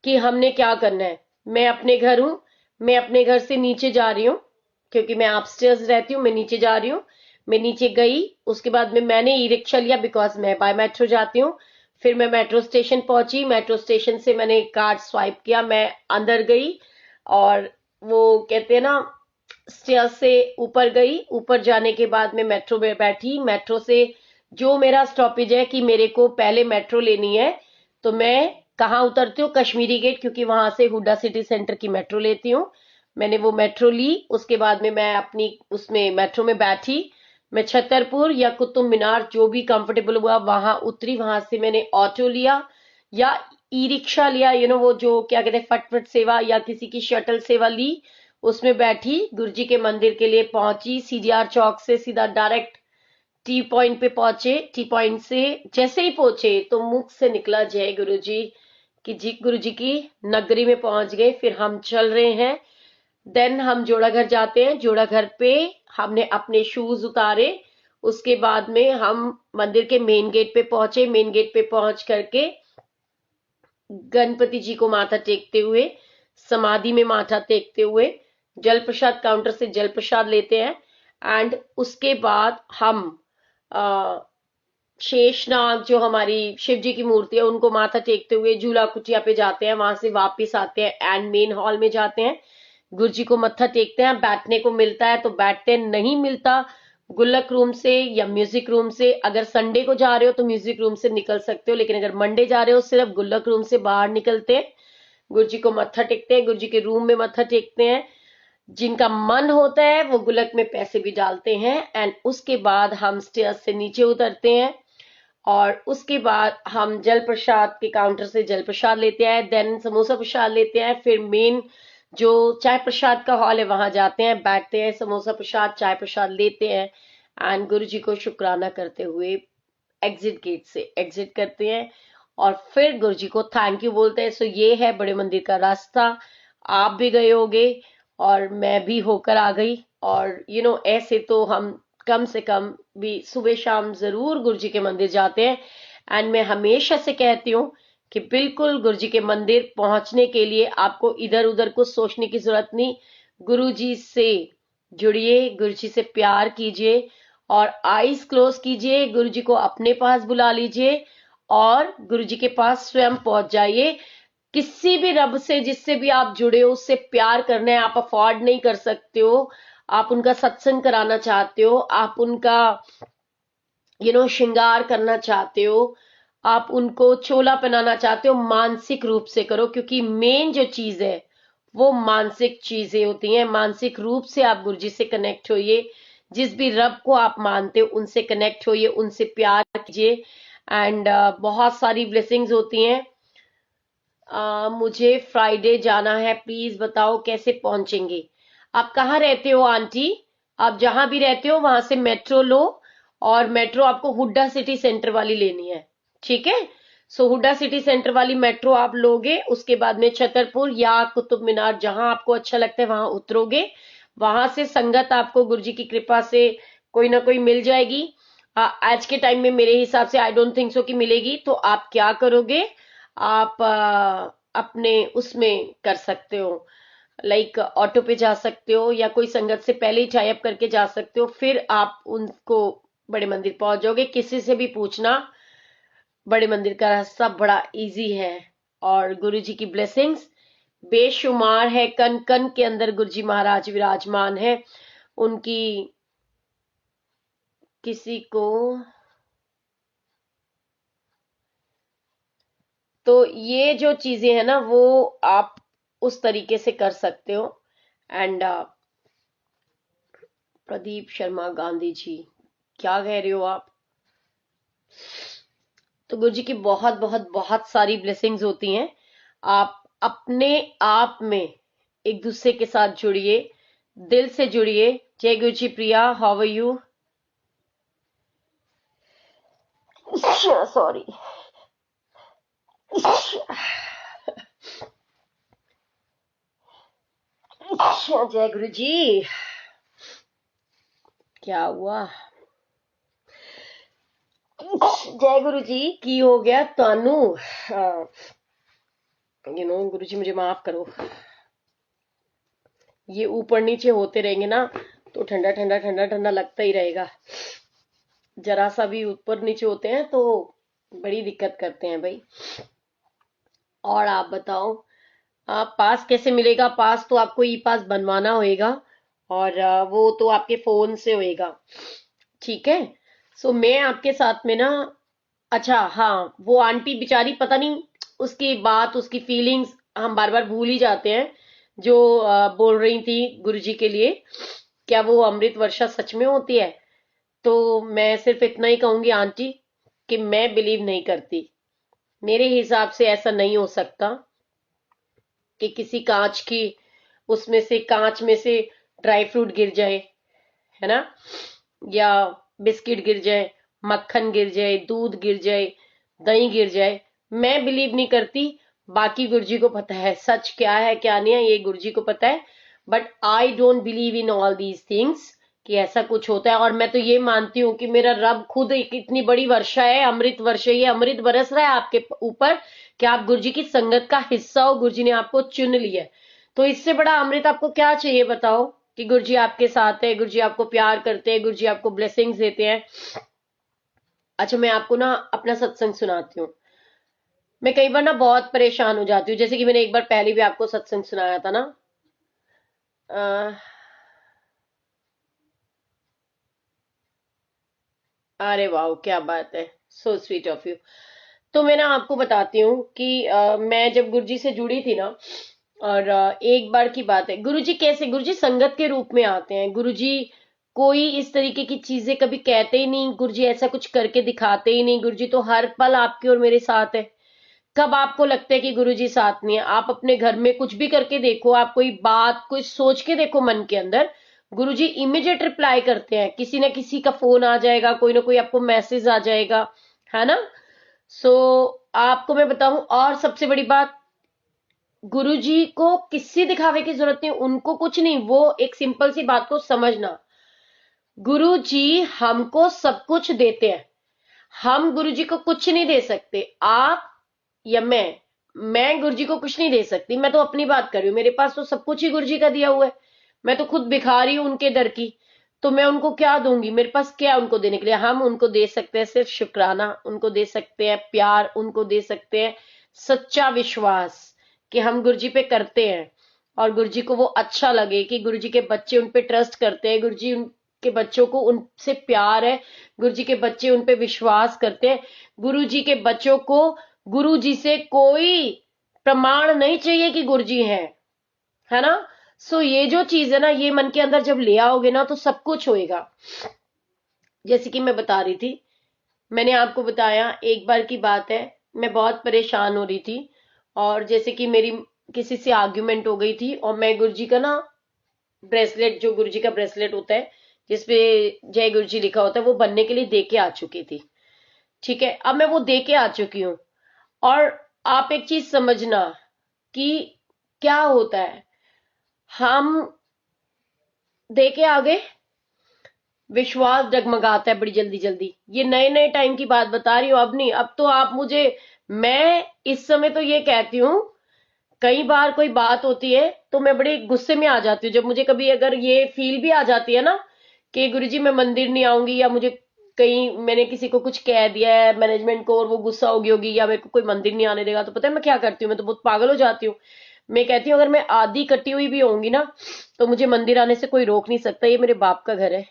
कि हमने क्या करना है। मैं अपने घर हूं, मैं अपने घर से नीचे जा रही हूँ, क्योंकि मैं अपस्टेयर्स रहती हूँ, मैं नीचे जा रही हूँ। मैं नीचे गई, उसके बाद में मैंने ई रिक्शा लिया, बिकॉज मैं बाय मेट्रो जाती हूँ। फिर मैं मेट्रो स्टेशन पहुंची, मेट्रो स्टेशन से मैंने कार्ड स्वाइप किया, मैं अंदर गई और वो कहते हैं ना स्टेयर से ऊपर गई। ऊपर जाने के बाद मैं मेट्रो में बैठी। मेट्रो से जो मेरा स्टॉपेज है कि मेरे को पहले मेट्रो लेनी है, तो मैं कहाँ उतरती हूँ, कश्मीरी गेट, क्योंकि वहां से हुड्डा सिटी सेंटर की मेट्रो लेती हूँ। मैंने वो मेट्रो ली, उसके बाद में मैं अपनी उसमें मेट्रो में बैठी। मैं छतरपुर या कुतुब मीनार जो भी कंफर्टेबल हुआ वहां उतरी। वहां से मैंने ऑटो लिया या ई रिक्शा लिया, वो जो क्या कहते हैं फटफट सेवा, या किसी की शटल सेवा ली, उसमें बैठी। गुरुजी के मंदिर के लिए पहुंची। सीडीआर चौक से सीधा डायरेक्ट टी पॉइंट पे पहुंचे। टी पॉइंट से जैसे ही पहुंचे तो मुख से निकला जय गुरुजी कि जी गुरुजी की नगरी में पहुंच गए। फिर हम चल रहे हैं। देन हम जोड़ा घर जाते हैं। जोड़ा घर पे हमने अपने शूज उतारे। उसके बाद में हम मंदिर के मेन गेट पे पहुंचे। मेन गेट पे पहुंच करके गणपति जी को माथा टेकते हुए, समाधि में माथा टेकते हुए, जल प्रसाद काउंटर से जल प्रसाद लेते हैं। एंड उसके बाद हम आ, शेषनाग जो हमारी शिव जी की मूर्ति है उनको माथा टेकते हुए झूला कुटिया पे जाते हैं। वहां से वापस आते हैं एंड मेन हॉल में जाते हैं। गुरु जी को मत्था टेकते हैं। बैठने को मिलता है तो बैठते हैं, नहीं मिलता गुल्लक रूम से या म्यूजिक रूम से। अगर संडे को जा रहे हो तो म्यूजिक रूम से निकल सकते हो, लेकिन अगर मंडे जा रहे हो सिर्फ गुल्लक रूम से बाहर निकलते हैं। गुरु जी को मत्था टेकते हैं, गुरु जी के रूम में मत्था टेकते हैं। जिनका मन होता है वो गुल्लक में पैसे भी डालते हैं। एंड उसके बाद हम स्टेयर्स से नीचे उतरते हैं और उसके बाद हम जल प्रसाद के काउंटर से जल प्रसाद लेते हैं। देन समोसा प्रसाद लेते हैं। फिर मेन जो चाय प्रसाद का हॉल है वहां जाते हैं, बैठते हैं, समोसा प्रसाद चाय प्रसाद लेते हैं एंड गुरु जी को शुक्राना करते हुए एग्जिट गेट से एग्जिट करते हैं और फिर गुरु जी को थैंक यू बोलते हैं। सो ये है बड़े मंदिर का रास्ता। आप भी गए होगे और मैं भी होकर आ गई। और ऐसे तो हम कम से कम भी सुबह शाम जरूर गुरु जी के मंदिर जाते हैं। एंड मैं हमेशा से कहती हूँ कि बिल्कुल गुरु जी के मंदिर पहुंचने के लिए आपको इधर उधर कुछ सोचने की जरूरत नहीं। गुरु जी से जुड़िए, गुरु जी से प्यार कीजिए और आईज क्लोज कीजिए, गुरु जी को अपने पास बुला लीजिए और गुरु जी के पास स्वयं पहुंच जाइए। किसी भी रब से जिससे भी आप जुड़े हो उससे प्यार करना है। आप अफोर्ड नहीं कर सकते हो, आप उनका सत्संग कराना चाहते हो, आप उनका श्रृंगार करना चाहते हो, आप उनको चोला पहनाना चाहते हो, मानसिक रूप से करो। क्योंकि मेन जो चीज है वो मानसिक चीजें होती हैं। मानसिक रूप से आप गुरु जी से कनेक्ट होइए। जिस भी रब को आप मानते हो उनसे कनेक्ट होइए, उनसे प्यार कीजिए एंड बहुत सारी ब्लेसिंग्स होती हैं। मुझे फ्राइडे जाना है, प्लीज बताओ कैसे पहुंचेंगे। आप कहाँ रहते हो आंटी? आप जहां भी रहते हो वहां से मेट्रो लो और मेट्रो आपको हुड्डा सिटी सेंटर वाली लेनी है, ठीक है? सो हुड्डा सिटी सेंटर वाली मेट्रो आप लोगे। उसके बाद में छतरपुर या कुतुब मीनार जहां आपको अच्छा लगता है वहां उतरोगे। वहां से संगत आपको गुरुजी की कृपा से कोई ना कोई मिल जाएगी। आज के टाइम में मेरे हिसाब से आई डोंट थिंक सो कि मिलेगी। तो आप क्या करोगे, आप अपने उसमें कर सकते हो, लाइक ऑटो पे जा सकते हो या कोई संगत से पहले ही टाई अप करके जा सकते हो। फिर आप उनको बड़े मंदिर पहुंच जाओगे। किसी से भी पूछना, बड़े मंदिर का रास्ता बड़ा इजी है और गुरु जी की ब्लेसिंग्स बेशुमार है। कन कन के अंदर गुरु जी महाराज विराजमान है। उनकी किसी को तो ये जो चीजें हैं ना वो आप उस तरीके से कर सकते हो। एंड प्रदीप शर्मा गांधी जी, क्या कह रहे हो आप? तो गुरु जी की बहुत बहुत बहुत सारी ब्लेसिंग्स होती हैं। आप अपने आप में एक दूसरे के साथ जुड़िए, दिल से जुड़िए। जय गुरु जी। प्रिया, हाउ आर यू? सॉरी। जय गुरु जी। क्या हुआ? जय गुरु जी। की हो गया तानू? गुरु जी मुझे माफ करो। ये ऊपर नीचे होते रहेंगे ना तो ठंडा ठंडा ठंडा ठंडा लगता ही रहेगा। जरा सा भी ऊपर नीचे होते हैं तो बड़ी दिक्कत करते हैं भाई। और आप बताओ, आप पास कैसे मिलेगा? पास तो आपको ई पास बनवाना होएगा, और वो तो आपके फोन से होएगा। ठीक है। सो मैं आपके साथ में ना, अच्छा हाँ, वो आंटी बेचारी पता नहीं, उसकी बात, उसकी फीलिंग्स हम बार बार भूल ही जाते हैं। जो बोल रही थी गुरुजी के लिए, क्या वो अमृत वर्षा सच में होती है? तो मैं सिर्फ इतना ही कहूंगी आंटी, कि मैं बिलीव नहीं करती। मेरे हिसाब से ऐसा नहीं हो सकता कि किसी कांच की, उसमें से, कांच में से ड्राई फ्रूट गिर जाए, है ना, या बिस्किट गिर जाए, मक्खन गिर जाए, दूध गिर जाए, दही गिर जाए। मैं बिलीव नहीं करती। बाकी गुरुजी को पता है सच क्या है क्या नहीं है, ये गुरुजी को पता है। But I don't believe in all these things, कि ऐसा कुछ होता है। और मैं तो ये मानती हूँ कि मेरा रब खुद एक इतनी बड़ी वर्षा है, अमृत वर्षा, ये अमृत बरस रहा है आपके ऊपर, कि आप गुरुजी की संगत का हिस्सा हो, गुरुजी ने आपको चुन लिया है। तो इससे बड़ा अमृत आपको क्या चाहिए बताओ? कि गुरुजी आपके साथ है, गुरुजी आपको प्यार करते हैं, गुरुजी आपको ब्लेसिंग्स देते हैं। अच्छा, मैं आपको ना अपना सत्संग सुनाती हूँ। मैं कई बार ना बहुत परेशान हो जाती हूँ, जैसे कि मैंने एक बार पहले भी आपको सत्संग सुनाया था ना। अ, अरे वाह, क्या बात है, सो स्वीट ऑफ यू। तो मैं ना आपको बताती हूँ कि मैं जब गुरुजी से जुड़ी थी ना, और एक बार की बात है, गुरुजी कैसे, गुरुजी संगत के रूप में आते हैं। गुरुजी कोई इस तरीके की चीजें कभी कहते ही नहीं, गुरुजी ऐसा कुछ करके दिखाते ही नहीं। गुरुजी तो हर पल आपके और मेरे साथ है। कब आपको लगता है कि गुरुजी साथ नहीं है? आप अपने घर में कुछ भी करके देखो, आप कोई बात, कोई सोच के देखो मन के अंदर, गुरुजी इमीडिएट रिप्लाई करते हैं। किसी ना किसी का फोन आ जाएगा, कोई ना कोई आपको मैसेज आ जाएगा, है ना। सो आपको मैं बताऊं, और सबसे बड़ी बात, गुरुजी को किसी दिखावे की जरूरत नहीं, उनको कुछ नहीं। वो एक सिंपल सी बात को समझना, गुरुजी हमको सब कुछ देते हैं, हम गुरुजी को कुछ नहीं दे सकते। आप या मैं गुरुजी को कुछ नहीं दे सकती। मैं तो अपनी बात कर रही हूँ, मेरे पास तो सब कुछ ही गुरुजी का दिया हुआ है। मैं तो खुद भिखारी हूं उनके दर की। तो मैं उनको क्या दूंगी? मेरे पास क्या है उनको देने के लिए? हम उनको दे सकते हैं सिर्फ शुक्राना, उनको दे सकते हैं प्यार, उनको दे सकते हैं सच्चा विश्वास कि हम गुरुजी पे करते हैं, और गुरुजी को वो अच्छा लगे कि गुरुजी के बच्चे उन पे ट्रस्ट करते हैं, गुरुजी उनके बच्चों को उनसे प्यार है, गुरुजी के बच्चे उन पे विश्वास करते हैं। गुरुजी के बच्चों को गुरुजी से कोई प्रमाण नहीं चाहिए कि गुरुजी है ना। सो ये जो चीज है ना, ये मन के अंदर जब ले आओगे ना, तो सब कुछ होएगा। जैसे कि मैं बता रही थी, मैंने आपको बताया, एक बार की बात है, मैं बहुत परेशान हो रही थी, और जैसे कि मेरी किसी से आर्ग्यूमेंट हो गई थी, और मैं गुरुजी का ना ब्रेसलेट, जो गुरुजी का ब्रेसलेट होता है जिसपे जय गुरुजी लिखा होता है, वो बनने के लिए दे के आ चुकी थी। ठीक है, अब मैं वो दे के आ चुकी हूँ। और आप एक चीज समझना कि क्या होता है, हम दे के आ गए, विश्वास डगमगाता है बड़ी जल्दी जल्दी। ये नए नए टाइम की बात बता रही हूँ, अब नहीं। अब तो आप मुझे, मैं इस समय तो ये कहती हूँ, कई बार कोई बात होती है तो मैं बड़े गुस्से में आ जाती हूँ, जब मुझे कभी अगर ये फील भी आ जाती है ना कि गुरुजी मैं मंदिर नहीं आऊंगी, या मुझे कहीं मैंने किसी को कुछ कह दिया है मैनेजमेंट को, और वो गुस्सा हो गई होगी, या मेरे को कोई मंदिर नहीं आने देगा, तो पता है मैं क्या करती हूँ? मैं तो बहुत पागल हो जाती हूँ। मैं कहती हूँ अगर मैं आधी कटी हुई भी होंगी ना, तो मुझे मंदिर आने से कोई रोक नहीं सकता, ये मेरे बाप का घर है।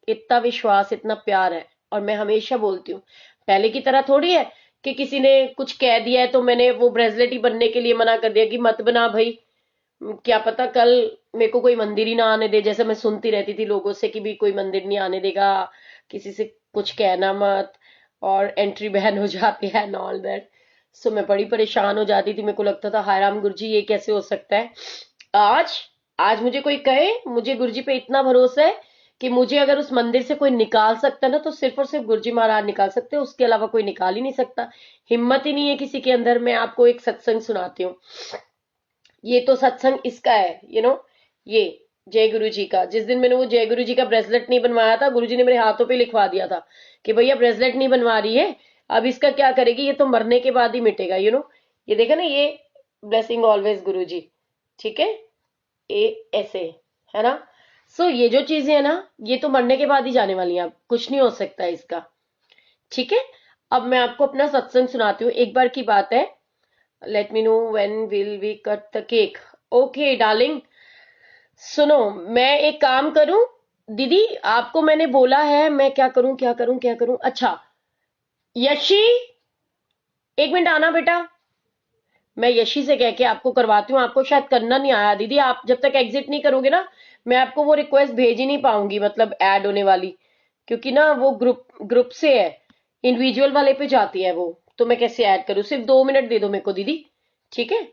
इतना विश्वास, इतना प्यार है। और मैं हमेशा बोलती हूँ, पहले की तरह थोड़ी है कि किसी ने कुछ कह दिया है तो मैंने वो ब्रेसलेट ही बनने के लिए मना कर दिया कि मत बना भाई। क्या पता कल मेरे को कोई मंदिर ही ना आने दे, जैसे मैं सुनती रहती थी लोगों से कि भी कोई मंदिर नहीं आने देगा, किसी से कुछ कहना मत, और एंट्री बैन हो जाती है एंड ऑल दैट। सो मैं बड़ी परेशान हो जाती थी, मेरे को लगता था हाय राम गुरुजी ये कैसे हो सकता है। आज आज मुझे कोई कहे, मुझे गुरुजी पे इतना भरोसा है कि मुझे अगर उस मंदिर से कोई निकाल सकता है ना, तो सिर्फ और सिर्फ गुरुजी महाराज निकाल सकते हैं, उसके अलावा कोई निकाल ही नहीं सकता। हिम्मत ही नहीं है किसी के अंदर। मैं आपको एक सत्संग सुनाती हूँ, ये तो सत्संग इसका है, ये जय गुरु जी का। जिस दिन मैंने वो जय गुरु जी का ब्रेसलेट नहीं बनवाया था, गुरु जी ने मेरे हाथों पे लिखवा दिया था कि भैया ब्रेसलेट नहीं बनवा रही है, अब इसका क्या करेगी, ये तो मरने के बाद ही मिटेगा। ये देखा ना, ये ब्लेसिंग ऑलवेज गुरु जी। ठीक है, ए ऐसे, है ना। सो ये जो चीजें है ना, ये तो मरने के बाद ही जाने वाली हैं, अब कुछ नहीं हो सकता इसका। ठीक है। अब मैं आपको अपना सत्संग सुनाती हूँ। एक बार की बात है, let me know when will we cut the cake. Okay darling, सुनो, मैं एक काम करूं दीदी, आपको मैंने बोला है, मैं क्या करूं क्या करूं क्या करूं। अच्छा यशी, एक मिनट आना बेटा, मैं यशी से कह के आपको करवाती हूँ। आपको शायद करना नहीं आया दीदी, आप जब तक एग्जिट नहीं करोगे ना, मैं आपको वो रिक्वेस्ट भेज ही नहीं पाऊंगी, मतलब ऐड होने वाली, क्योंकि ना वो ग्रुप ग्रुप से है, इंडिविजुअल वाले पे जाती है वो, तो मैं कैसे ऐड करूँ। सिर्फ 2 मिनट दे दो मेरे को दीदी, ठीक है।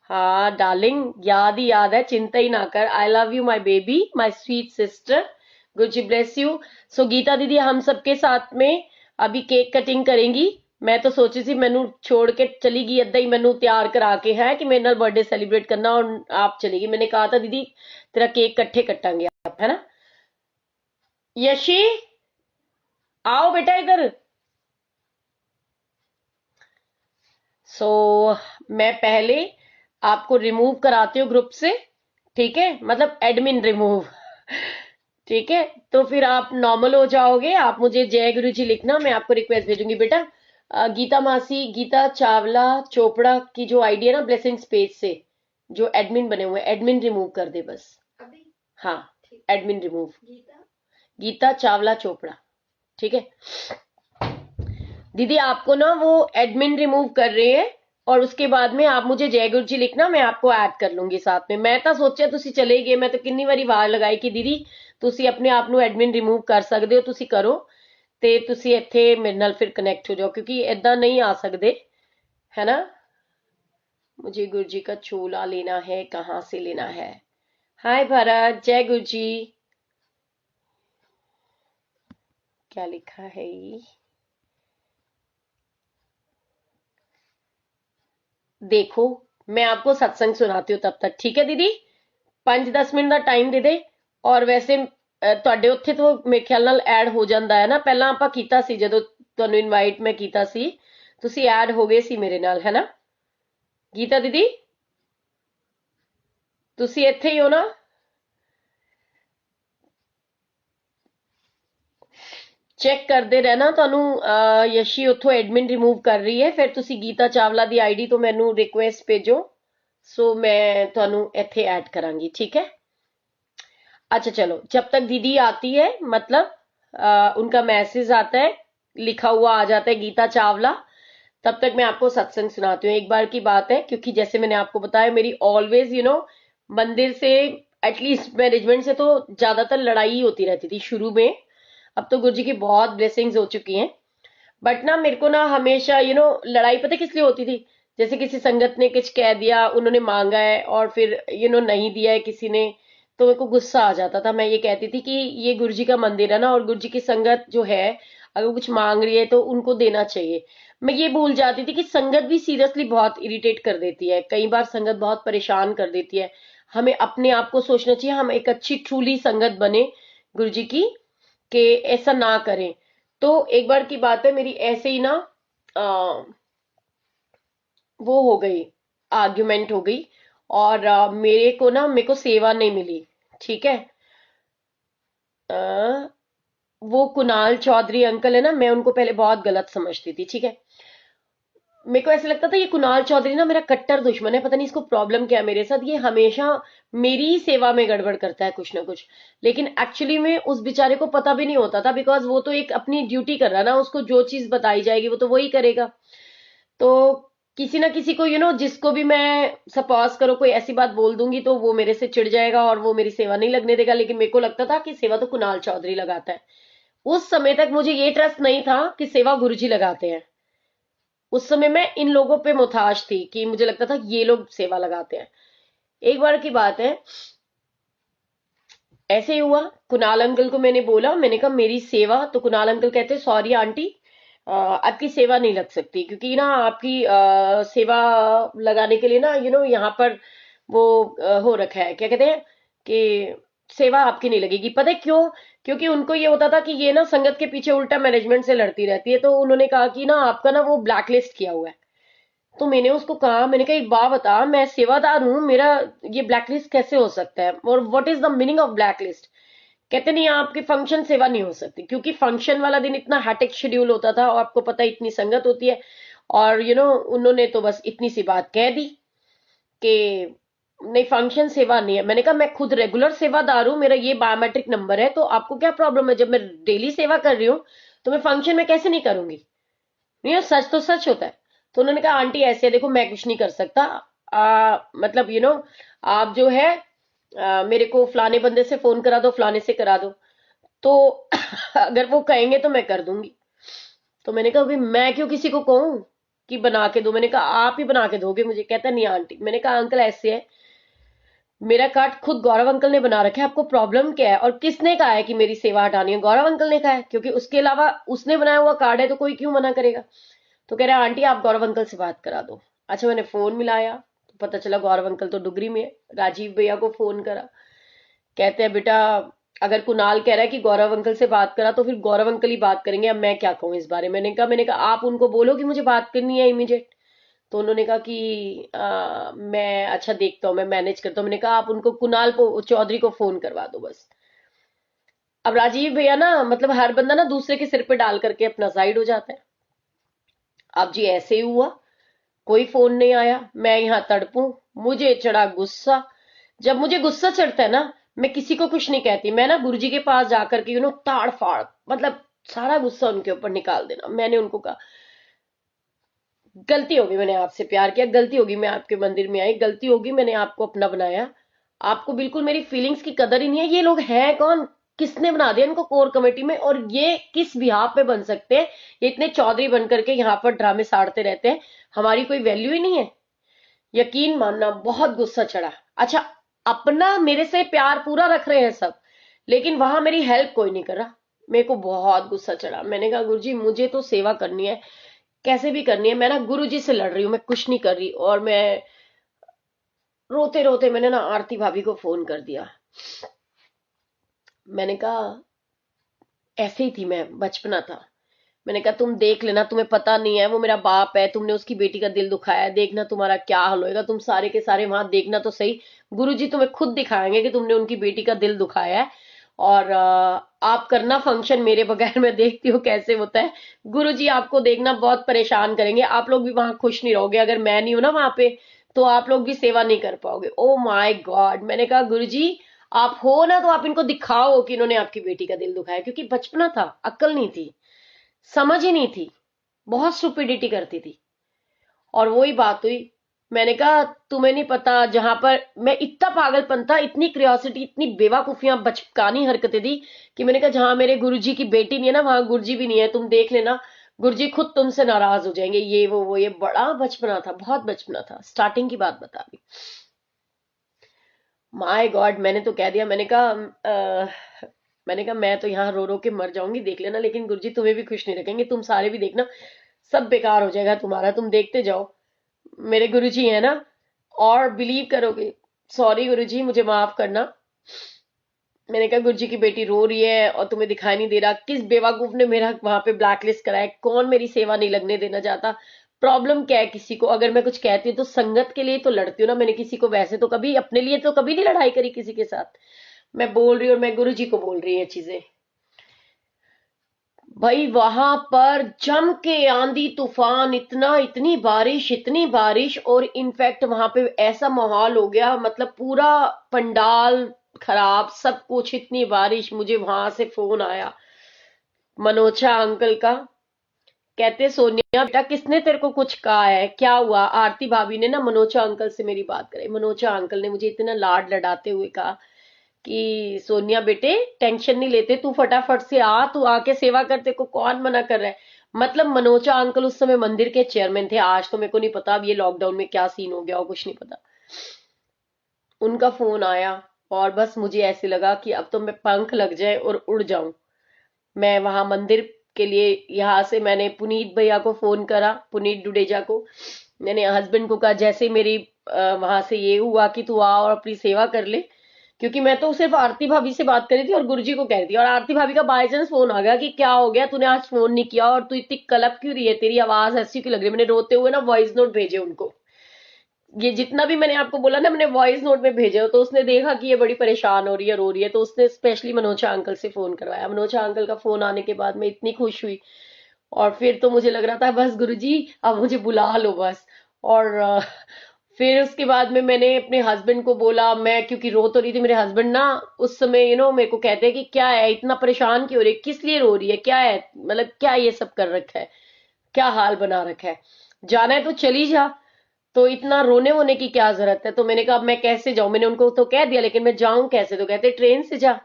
हाँ डार्लिंग, याद ही याद है, चिंता ही ना कर। I love you my baby, my sweet sister, God जी ब्लेस यू। सो गीता दीदी हम सबके साथ में अभी केक कटिंग करेंगी। मैं तो सोची सी मैनू छोड़ के चली गई, अद्धा ही मैनू तैयार करा के है कि मेरे नाल बर्थडे सेलिब्रेट करना, और आप चली गई। मैंने कहा था दीदी तेरा केक कट्ठे कटांगे आप, है ना। यशी, आओ बेटा इधर। सो मैं पहले आपको रिमूव कराती हूँ ग्रुप से, ठीक है, मतलब एडमिन रिमूव, ठीक है। तो फिर आप नॉर्मल हो जाओगे, आप मुझे जय गुरु जी लिखना, मैं आपको रिक्वेस्ट भेजूंगी बेटा। गीता मासी, गीता चावला चोपड़ा की जो आईडी है ना ब्लेसिंग्स पेज से, जो एडमिन बने हुए, एडमिन रिमूव कर दे बस अभी। हाँ, एडमिन रिमूव, गीता चावला चोपड़ा, ठीक है। दीदी आपको ना वो एडमिन रिमूव कर रहे हैं, और उसके बाद में आप मुझे जय गुरु जी लिखना, मैं आपको ऐड कर लूंगी साथ में। मैं तो सोचा तुसी चले गए, मैं तो किन्नी वारी आवाज लगाई कि दीदी तुसी अपने आप ਨੂੰ एडमिन रिमूव कर सकते हो, तुसी करो ਤੇ ਤੁਸੀਂ ਇੱਥੇ ਮੇਰੇ ਨਾਲ फिर कनेक्ट हो जाओ, क्योंकि इदां नहीं आ सकते, है ना। मुझे गुरु जी का छोला लेना है, कहाँ से लेना है। हाय भारत, जय गुरु जी। क्या लिखा है ये, देखो, मैं आपको सत्संग सुनाती हूँ तब तक, ठीक है दीदी। 5-10 ਮਿੰਟ ਦਾ ਟਾਈਮ ਦੇ ਦੇ। ਔਰ ਵੈਸੇ ਤੁਹਾਡੇ ਉੱਥੇ ਤੋਂ ਮੇਰੇ ਖਿਆਲ ਨਾਲ ਐਡ ਹੋ ਜਾਂਦਾ ਹੈ ਨਾ, ਪਹਿਲਾਂ ਆਪਾਂ ਕੀਤਾ ਸੀ ਜਦੋਂ ਤੁਹਾਨੂੰ ਇਨਵਾਈਟ ਮੈਂ ਕੀਤਾ ਸੀ, ਤੁਸੀਂ ਐਡ ਹੋ ਗਏ ਸੀ ਮੇਰੇ ਨਾਲ, ਹੈ ਨਾ ਗੀਤਾ ਦੀਦੀ, ਤੁਸੀਂ ਇੱਥੇ ਹੀ ਹੋ ਨਾ। ਚੈੱਕ ਕਰਦੇ ਰਹਿਣਾ, ਤੁਹਾਨੂੰ ਯਸ਼ੀ ਉੱਥੋਂ ਐਡਮਿਨ ਰਿਮੂਵ ਕਰ ਰਹੀ ਹੈ, ਫਿਰ ਤੁਸੀਂ ਗੀਤਾ ਚਾਵਲਾ ਦੀ ਆਈਡੀ ਤੋਂ ਮੈਨੂੰ ਰਿਕੁਐਸਟ ਭੇਜੋ, ਸੋ ਮੈਂ ਤੁਹਾਨੂੰ ਇੱਥੇ ਐਡ ਕਰਾਂਗੀ, ठीक है। अच्छा चलो, जब तक दीदी आती है, मतलब उनका मैसेज आता है, लिखा हुआ आ जाता है गीता चावला, तब तक मैं आपको सत्संग सुनाती हूँ। एक बार की बात है, क्योंकि जैसे मैंने आपको बताया मेरी ऑलवेज मंदिर से, एटलीस्ट मैनेजमेंट से तो ज्यादातर लड़ाई ही होती रहती थी शुरू में। अब तो गुरु जी की बहुत ब्लेसिंग्स हो चुकी हैं, बट ना मेरे को ना हमेशा लड़ाई पता किस लिए होती थी। जैसे किसी संगत ने कुछ कह दिया, उन्होंने मांगा है और फिर नहीं दिया है किसी ने, तो मेरे को गुस्सा आ जाता था। मैं ये कहती थी कि ये गुरु जी का मंदिर है ना, और गुरु जी की संगत जो है, अगर कुछ मांग रही है तो उनको देना चाहिए। मैं ये भूल जाती थी कि संगत भी सीरियसली बहुत इरिटेट कर देती है, कई बार संगत बहुत परेशान कर देती है। हमें अपने आप को सोचना चाहिए, हम एक अच्छी ट्रूली संगत बने गुरु जी की, कि ऐसा ना करें। तो एक बार की बात है, मेरी ऐसे ही ना आ, वो हो गई, आर्ग्यूमेंट हो गई, और मेरे को सेवा नहीं मिली, ठीक है। आ, वो कुणाल चौधरी अंकल है ना, मैं उनको पहले बहुत गलत समझती थी, ठीक है। मेरे को ऐसा लगता था ये कुणाल चौधरी ना मेरा कट्टर दुश्मन है, पता नहीं इसको प्रॉब्लम क्या है मेरे साथ, ये हमेशा मेरी ही सेवा में गड़बड़ करता है कुछ ना कुछ। लेकिन एक्चुअली में उस बेचारे को पता भी नहीं होता था, बिकॉज वो तो एक अपनी ड्यूटी कर रहा है ना, उसको जो चीज बताई जाएगी वो तो वही करेगा। तो किसी ना किसी को जिसको भी मैं सपोज करो कोई ऐसी बात बोल दूंगी तो वो मेरे से चिढ़ जाएगा और वो मेरी सेवा नहीं लगने देगा। लेकिन मेरे को लगता था कि सेवा तो कुणाल चौधरी लगाता है। उस समय तक मुझे ये ट्रस्ट नहीं था कि सेवा गुरुजी लगाते हैं। उस समय मैं इन लोगों पे मुताज थी कि मुझे लगता था ये लोग सेवा लगाते हैं। एक बार की बात है, ऐसे ही हुआ, कुणाल अंकल को मैंने बोला, मैंने कहा मेरी सेवा, तो कुणाल अंकल कहते सॉरी आंटी, आपकी सेवा नहीं लग सकती, क्योंकि ना आपकी सेवा लगाने के लिए ना यहाँ पर वो हो रखा है, क्या कहते हैं कि सेवा आपकी नहीं लगेगी। पता है क्यों? क्योंकि उनको ये होता था कि ये ना संगत के पीछे उल्टा मैनेजमेंट से लड़ती रहती है, तो उन्होंने कहा कि ना आपका ना वो ब्लैक लिस्ट किया हुआ है। तो मैंने उसको कहा, मैंने कहा एक बात बता, मैं सेवादार हूं, मेरा ये ब्लैक लिस्ट कैसे हो सकता है, और what is the meaning of black list. कहते नहीं आपकी फंक्शन सेवा नहीं हो सकती, क्योंकि फंक्शन वाला दिन इतना हैटिक शेड्यूल होता था और आपको पता है इतनी संगत होती है। और उन्होंने तो बस इतनी सी बात कह दी कि नहीं फंक्शन सेवा नहीं है। मैंने कहा मैं खुद रेगुलर सेवादार हूं, मेरा ये बायोमेट्रिक नंबर है, तो आपको क्या प्रॉब्लम है? जब मैं डेली सेवा कर रही हूँ तो मैं फंक्शन में कैसे नहीं करूंगी? नहीं, सच तो सच होता है। तो उन्होंने कहा आंटी ऐसे है, देखो मैं कुछ नहीं कर सकता, मतलब आप जो है मेरे को फलाने बंदे से फोन करा दो, फलाने से करा दो, तो अगर वो कहेंगे तो मैं कर दूंगी। तो मैंने कहा अभी मैं क्यों किसी को कहूं कि बना के दो? मैंने कहा आप ही बना के दोगे मुझे। कहता नहीं आंटी। मैंने कहा अंकल ऐसे है, मेरा कार्ड खुद गौरव अंकल ने बना रखा है, आपको प्रॉब्लम क्या है? और किसने कहा है कि मेरी सेवा हटानी है? गौरव अंकल ने कहा है, क्योंकि उसके अलावा उसने बनाया हुआ कार्ड है, तो कोई क्यों मना करेगा? तो कह रहा है आंटी आप गौरव अंकल से बात करा दो। अच्छा, मैंने फोन मिलाया तो पता चला गौरव अंकल तो डुगरी में है। राजीव भैया को फोन करा, कहते हैं बेटा अगर कुणाल कह रहा है कि गौरव अंकल से बात करा तो फिर गौरव अंकल ही बात करेंगे, अब मैं क्या कहूँ इस बारे में। मैंने कहा आप उनको बोलो कि मुझे बात करनी है इमीडिएट। तो उन्होंने कहा कि मैं अच्छा देखता हूँ, मैं मैनेज करता हूँ। मैंने कहा आप उनको चौधरी को फोन करवा दो बस। अब राजीव भैया ना, मतलब हर बंदा ना दूसरे के सिर पे डाल करके अपना साइड हो जाता है। अब जी ऐसे ही हुआ, कोई फोन नहीं आया, मैं यहां तड़पूं, मुझे चढ़ा गुस्सा। जब मुझे गुस्सा चढ़ता है ना, मैं किसी को कुछ नहीं कहती, मैं ना गुरुजी के पास जाकर के ताड़ फाड़, मतलब सारा गुस्सा उनके ऊपर निकाल देना। मैंने उनको कहा गलती होगी, मैंने आपसे प्यार किया, गलती होगी मैं आपके मंदिर में आई, गलती होगी मैंने आपको अपना बनाया, आपको बिल्कुल मेरी फीलिंग्स की कदर ही नहीं है। ये लोग हैं कौन? किसने बना दिया इनको कोर कमेटी में? और ये किस बिहाफ पे बन सकते हैं? ये इतने चौधरी बन करके यहाँ पर ड्रामे साड़ते रहते हैं, हमारी कोई वैल्यू ही नहीं है। यकीन मानना बहुत गुस्सा चढ़ा। अच्छा, अपना मेरे से प्यार पूरा रख रहे हैं सब, लेकिन वहां मेरी हेल्प कोई नहीं कर रहा। मेरे को बहुत गुस्सा चढ़ा। मैंने कहा गुरुजी मुझे तो सेवा करनी है, कैसे भी करनी है, मैं ना गुरुजी से लड़ रही हूँ, मैं कुछ नहीं कर रही। और मैं रोते रोते मैंने ना आरती भाभी को फोन कर दिया। मैंने कहा ऐसे ही थी मैं, बचपना था। मैंने कहा तुम देख लेना, तुम्हें पता नहीं है वो मेरा बाप है, तुमने उसकी बेटी का दिल दुखाया है, देखना तुम्हारा क्या हाल होएगा। तुम सारे के सारे वहां देखना तो सही, गुरुजी तुम्हें खुद दिखाएंगे कि तुमने उनकी बेटी का दिल दुखाया है। और आप करना फंक्शन मेरे बगैर, मैं देखती हूँ कैसे होता है। गुरुजी आपको देखना बहुत परेशान करेंगे, आप लोग भी वहां खुश नहीं रहोगे। अगर मैं नहीं हूं ना वहां पे, तो आप लोग भी सेवा नहीं कर पाओगे। Oh my God! मैंने कहा गुरुजी आप हो ना तो आप इनको दिखाओ कि इन्होंने आपकी बेटी का दिल दुखाया, क्योंकि बचपना था, अक्ल नहीं थी, समझ ही नहीं थी, बहुत स्टुपिडिटी करती थी। और वही बात हुई। मैंने कहा तुम्हें नहीं पता, जहां पर मैं इतना पागलपन था, इतनी क्रियोसिटी, इतनी बेवकूफियां, बचकानी हरकतें थी कि मैंने कहा जहां मेरे गुरुजी की बेटी नहीं है ना, वहां गुरुजी भी नहीं है, तुम देख लेना, गुरुजी खुद तुमसे नाराज हो जाएंगे। ये वो ये बड़ा बचपना था, बहुत बचपना था, स्टार्टिंग की बात बता दी। My God! मैंने तो कह दिया, मैंने कहा मैं तो यहाँ रो रो के मर जाऊंगी, देख लेना, लेकिन गुरुजी तुम्हें भी खुश नहीं रखेंगे, तुम सारे भी देखना, सब बेकार हो जाएगा तुम्हारा, तुम देखते जाओ। मेरे गुरुजी है ना। और बिलीव करोगे, सॉरी गुरुजी मुझे माफ करना। मैंने कहा गुरुजी की बेटी रो रही है और तुम्हें दिखाई नहीं दे रहा, किस बेवकूफ ने मेरा वहां पे ब्लैकलिस्ट करा है? कौन मेरी सेवा नहीं लगने देना चाहता? प्रॉब्लम क्या है किसी को? अगर मैं कुछ कहती हूँ तो संगत के लिए तो लड़ती हूँ ना, मैंने किसी को वैसे तो कभी अपने लिए तो कभी नहीं लड़ाई करी किसी के साथ। मैं बोल रही हूँ और मैं गुरुजी को बोल रही है चीजें। भाई वहां पर जम के आंधी तूफान, इतनी बारिश, और इनफैक्ट वहां पे ऐसा माहौल हो गया, मतलब पूरा पंडाल खराब, सब कुछ, इतनी बारिश। मुझे वहां से फोन आया मनोचा अंकल का, कहते सोनिया बेटा किसने तेरे को कुछ कहा है, क्या हुआ? आरती भाभी ने ना मनोचा अंकल से मेरी बात कराई। मनोचा अंकल ने मुझे इतना लाड लडाते हुए कहा कि सोनिया बेटे टेंशन नहीं लेते, तू फटाफट से आ, तू आके सेवा कर, तेरे को कौन मना कर रहा है? मतलब मनोजा अंकल उस समय मंदिर के चेयरमैन थे, आज तो मेरे को नहीं पता अब ये लॉकडाउन में क्या सीन हो गया और कुछ नहीं पता। उनका फोन आया और बस मुझे ऐसे लगा कि अब तो मैं पंख लग जाए और उड़ जाऊं। मैं वहां मंदिर के लिए, यहाँ से मैंने पुनीत भैया को फोन करा, पुनीत डुडेजा को। मैंने हस्बैंड को कहा जैसे मेरी वहां से ये हुआ कि तू आ और अपनी सेवा कर ले, क्योंकि मैं तो सिर्फ आरती भाभी से बात करी थी और गुरुजी को कह रही थी। और आरती भाभी का बाय चांस फोन आ गया कि क्या हो गया, तूने आज फोन नहीं किया और तू इतनी कलप क्यों रही है, तेरी आवाज ऐसी क्यों लग रही है? मैंने रोते हुए ना वॉइस नोट भेजे उनको ये जितना भी मैंने आपको बोला ना, मैंने वॉइस नोट में भेजा, तो उसने देखा कि ये बड़ी परेशान हो रही है, रो रही है, तो उसने स्पेशली मनोजा अंकल से फोन करवाया। मनोजा अंकल का फोन आने के बाद मैं इतनी खुश हुई, और फिर तो मुझे लग रहा था बस गुरुजी अब मुझे बुला लो बस। और फिर उसके बाद में मैंने अपने हस्बैंड को बोला, मैं क्योंकि रो तो रही थी, मेरे हस्बैंड ना उस समय मेरे को कहते हैं कि क्या है, इतना परेशान क्यों हो रही है, किस लिए रो रही है, क्या है, मतलब क्या ये सब कर रखा है, क्या हाल बना रखा है, जाना है तो चली जा, तो इतना रोने वोने की क्या जरूरत है। तो मैंने कहा अब मैं कैसे जाऊं, मैंने उनको तो कह दिया, लेकिन मैं जाऊं कैसे, तो कहते ट्रेन से जा।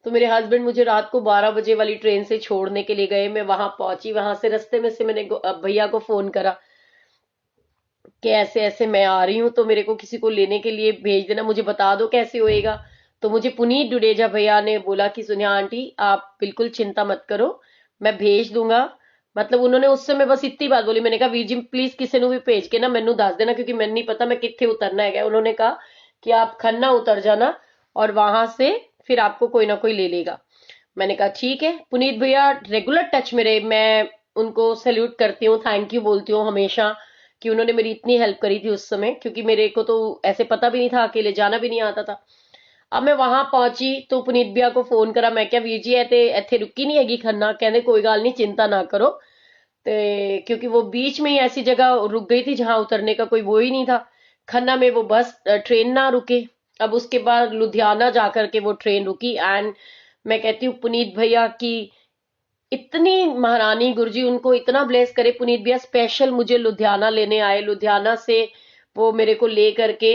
तो मेरे हस्बैंड मुझे रात को 12 बजे वाली ट्रेन से छोड़ने के लिए गए, मैं वहां पहुंची, वहां से रास्ते में से मैंने भैया को फोन करा कि ऐसे ऐसे मैं आ रही हूँ, तो मेरे को किसी को लेने के लिए भेज देना, मुझे बता दो कैसे होएगा। तो मुझे पुनीत डुडेजा भैया ने बोला कि सुनिया आंटी आप बिल्कुल चिंता मत करो, मैं भेज दूंगा। मतलब उन्होंने उस समय बस इतनी बात बोली, मैंने कहा वीर जी प्लीज किसी ਨੂੰ भी भेज के ना मैनू दस देना, क्योंकि मैंने नहीं पता मैं कितने उतरना है। उन्होंने कहा कि आप खन्ना उतर जाना और वहां से फिर आपको कोई ना कोई ले लेगा। मैंने कहा ठीक है। पुनीत भैया रेगुलर टच में रहे, मैं उनको सैल्यूट करती हूँ, थैंक यू बोलती हूँ हमेशा कि उन्होंने मेरी इतनी हेल्प करी थी उस समय, क्योंकि मेरे को तो ऐसे पता भी नहीं था, अकेले जाना भी नहीं आता था। अब मैं वहां पहुंची तो पुनीत भैया को फोन करा, मैं क्या वीर जी ਇੱਥੇ रुकी नहीं हैगी खन्ना, कहते कोई गल नहीं चिंता ना करो। ते क्योंकि वो बीच में ही ऐसी जगह रुक गई थी जहां उतरने का कोई वो ही नहीं था। खन्ना में वो बस ट्रेन ना रुके। अब उसके बाद लुधियाना जाकर के वो ट्रेन रुकी, एंड मैं कहती हूँ पुनीत भैया की इतनी महारानी, गुरुजी उनको इतना ब्लेस करे, पुनीत भैया स्पेशल मुझे लुधियाना लेने आए। लुधियाना से वो मेरे को ले करके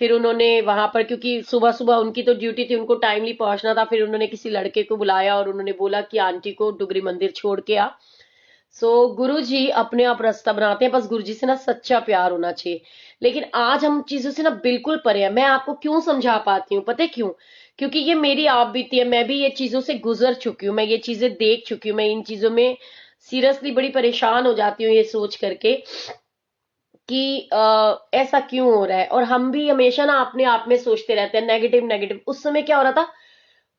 फिर उन्होंने वहां पर, क्योंकि सुबह सुबह उनकी तो ड्यूटी थी, उनको टाइमली पहुंचना था, फिर उन्होंने किसी लड़के को बुलाया और उन्होंने बोला कि आंटी को डुगरी मंदिर छोड़ के आ। सो गुरु जी अपने आप रास्ता बनाते हैं, बस गुरु जी से ना सच्चा प्यार होना चाहिए। लेकिन आज हम चीजों से ना बिल्कुल परे हैं। मैं आपको क्यों समझा पाती हूँ, पता है क्यों? क्योंकि ये मेरी आप बीती है, मैं भी ये चीजों से गुजर चुकी हूँ, मैं ये चीजें देख चुकी हूँ, मैं इन चीजों में सीरियसली बड़ी परेशान हो जाती हूँ ये सोच करके कि ऐसा क्यों हो रहा है। और हम भी हमेशा ना अपने आप में सोचते रहते हैं नेगेटिव नेगेटिव। उस समय क्या हो रहा था,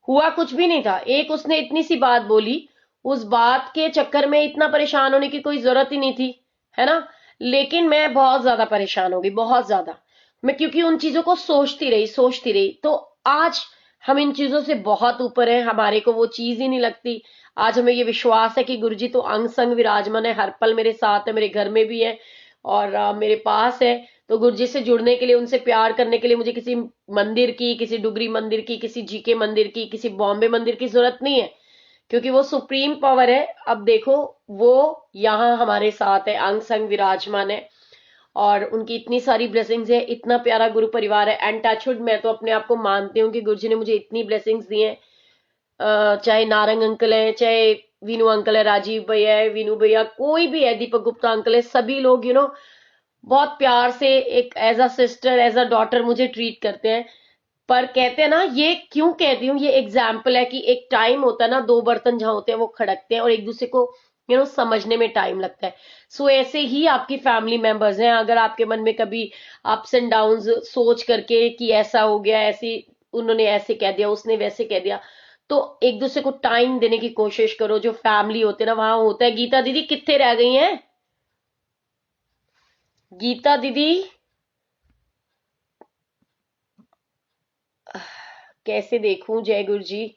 हुआ कुछ भी नहीं था, एक उसने इतनी सी बात बोली, उस बात के चक्कर में इतना परेशान होने की कोई जरूरत ही नहीं थी, है ना। लेकिन मैं बहुत ज्यादा परेशान हो गई, बहुत ज्यादा। मैं क्योंकि उन चीजों को सोचती रही, तो आज हम इन चीजों से बहुत ऊपर हैं, हमारे को वो चीज ही नहीं लगती। आज हमें ये विश्वास है कि गुरुजी तो अंग संग विराजमान है, हर पल मेरे साथ है, मेरे घर में भी है और मेरे पास है। तो गुरुजी से जुड़ने के लिए, उनसे प्यार करने के लिए मुझे किसी मंदिर की, किसी डुगरी मंदिर की, किसी जीके मंदिर की, किसी बॉम्बे मंदिर की जरूरत नहीं है, क्योंकि वो सुप्रीम पावर है। अब देखो वो यहाँ हमारे साथ है, अंग संग विराजमान है, और उनकी इतनी सारी ब्लेसिंग्स है, इतना प्यारा गुरु परिवार है। एंड टचवुड मैं तो अपने आप को मानती हूँ कि गुरुजी ने मुझे इतनी ब्लेसिंग्स दी हैं। चाहे नारंग अंकल है, चाहे वीनू अंकल है, राजीव भैया है, वीनू भैया, कोई भी है, दीपक गुप्ता अंकल है, सभी लोग बहुत प्यार से एक as a sister, as a daughter मुझे ट्रीट करते हैं। पर कहते हैं ना, ये क्यों कहती हूँ, ये एग्जाम्पल है कि एक टाइम होता है ना, दो बर्तन जहां होते हैं वो खड़कते हैं और एक दूसरे को समझने में टाइम लगता है। सो ऐसे ही आपकी फैमिली मेंबर्स हैं। अगर आपके मन में कभी अप्स एंड डाउन्स सोच करके कि ऐसा हो गया, ऐसी उन्होंने ऐसे कह दिया, उसने वैसे कह दिया, तो एक दूसरे को टाइम देने की कोशिश करो। जो फैमिली होते हैं ना, वहां होता है। गीता दीदी कितने रह गई हैं? गीता दीदी कैसे देखूं, जय गुरु जी।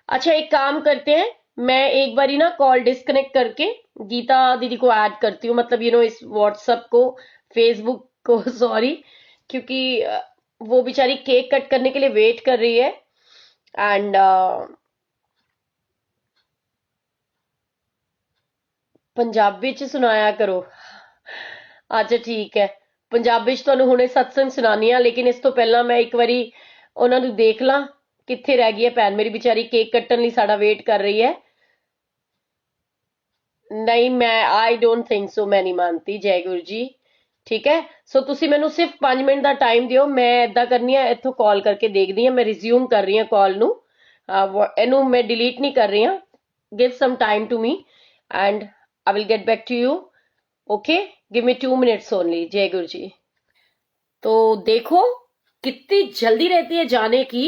अच्छा एक काम करते हैं, मैं एक बारी ना कॉल डिस्कनेक्ट करके गीता दीदी को ऐड करती हूँ, मतलब इस व्हाट्सएप को, फेसबुक को सॉरी, क्योंकि वो बेचारी केक कट करने के लिए वेट कर रही है। एंड पंजाबी च सुनाया करो। अच्छा ठीक है, पंजाबी च ਤੁਹਾਨੂੰ ਹੁਣੇ सत्संग ਸੁਣਾਨੀ ਆ, लेकिन इस तो पहला मैं एक बारी ਉਹਨਾਂ ਨੂੰ देख ਲਾਂ कित्थे रह गई है भैन मेरी बेचारी, केक कट्टन ਲਈ ਸਾਡਾ वेट कर रही है। नहीं मैं आई डोंट थिंक सो, मैं नहीं मानती। जय गुरु जी। ठीक है, सो ਤੁਸੀਂ ਮੈਨੂੰ ਸਿਰਫ 5 ਮਿੰਟ ਦਾ ਟਾਈਮ ਦਿਓ, ਮੈਂ ਏਦਾਂ ਕਰਨੀ ਆ, ਇੱਥੋਂ ਕਾਲ ਕਰਕੇ ਦੇਖਦੀ ਆ, ਮੈਂ ਰਿਜ਼ਿਊਮ ਕਰ ਰਹੀ ਆ ਕਾਲ ਨੂੰ। ਇਹਨੂੰ ਮੈਂ ਡਿਲੀਟ ਨਹੀਂ ਕਰ ਰਹੀ ਆ। give some time to me and I will get back to you. Okay, give me 2 minutes only. जय गुरु जी। तो देखो कितनी जल्दी रहती है जाने की,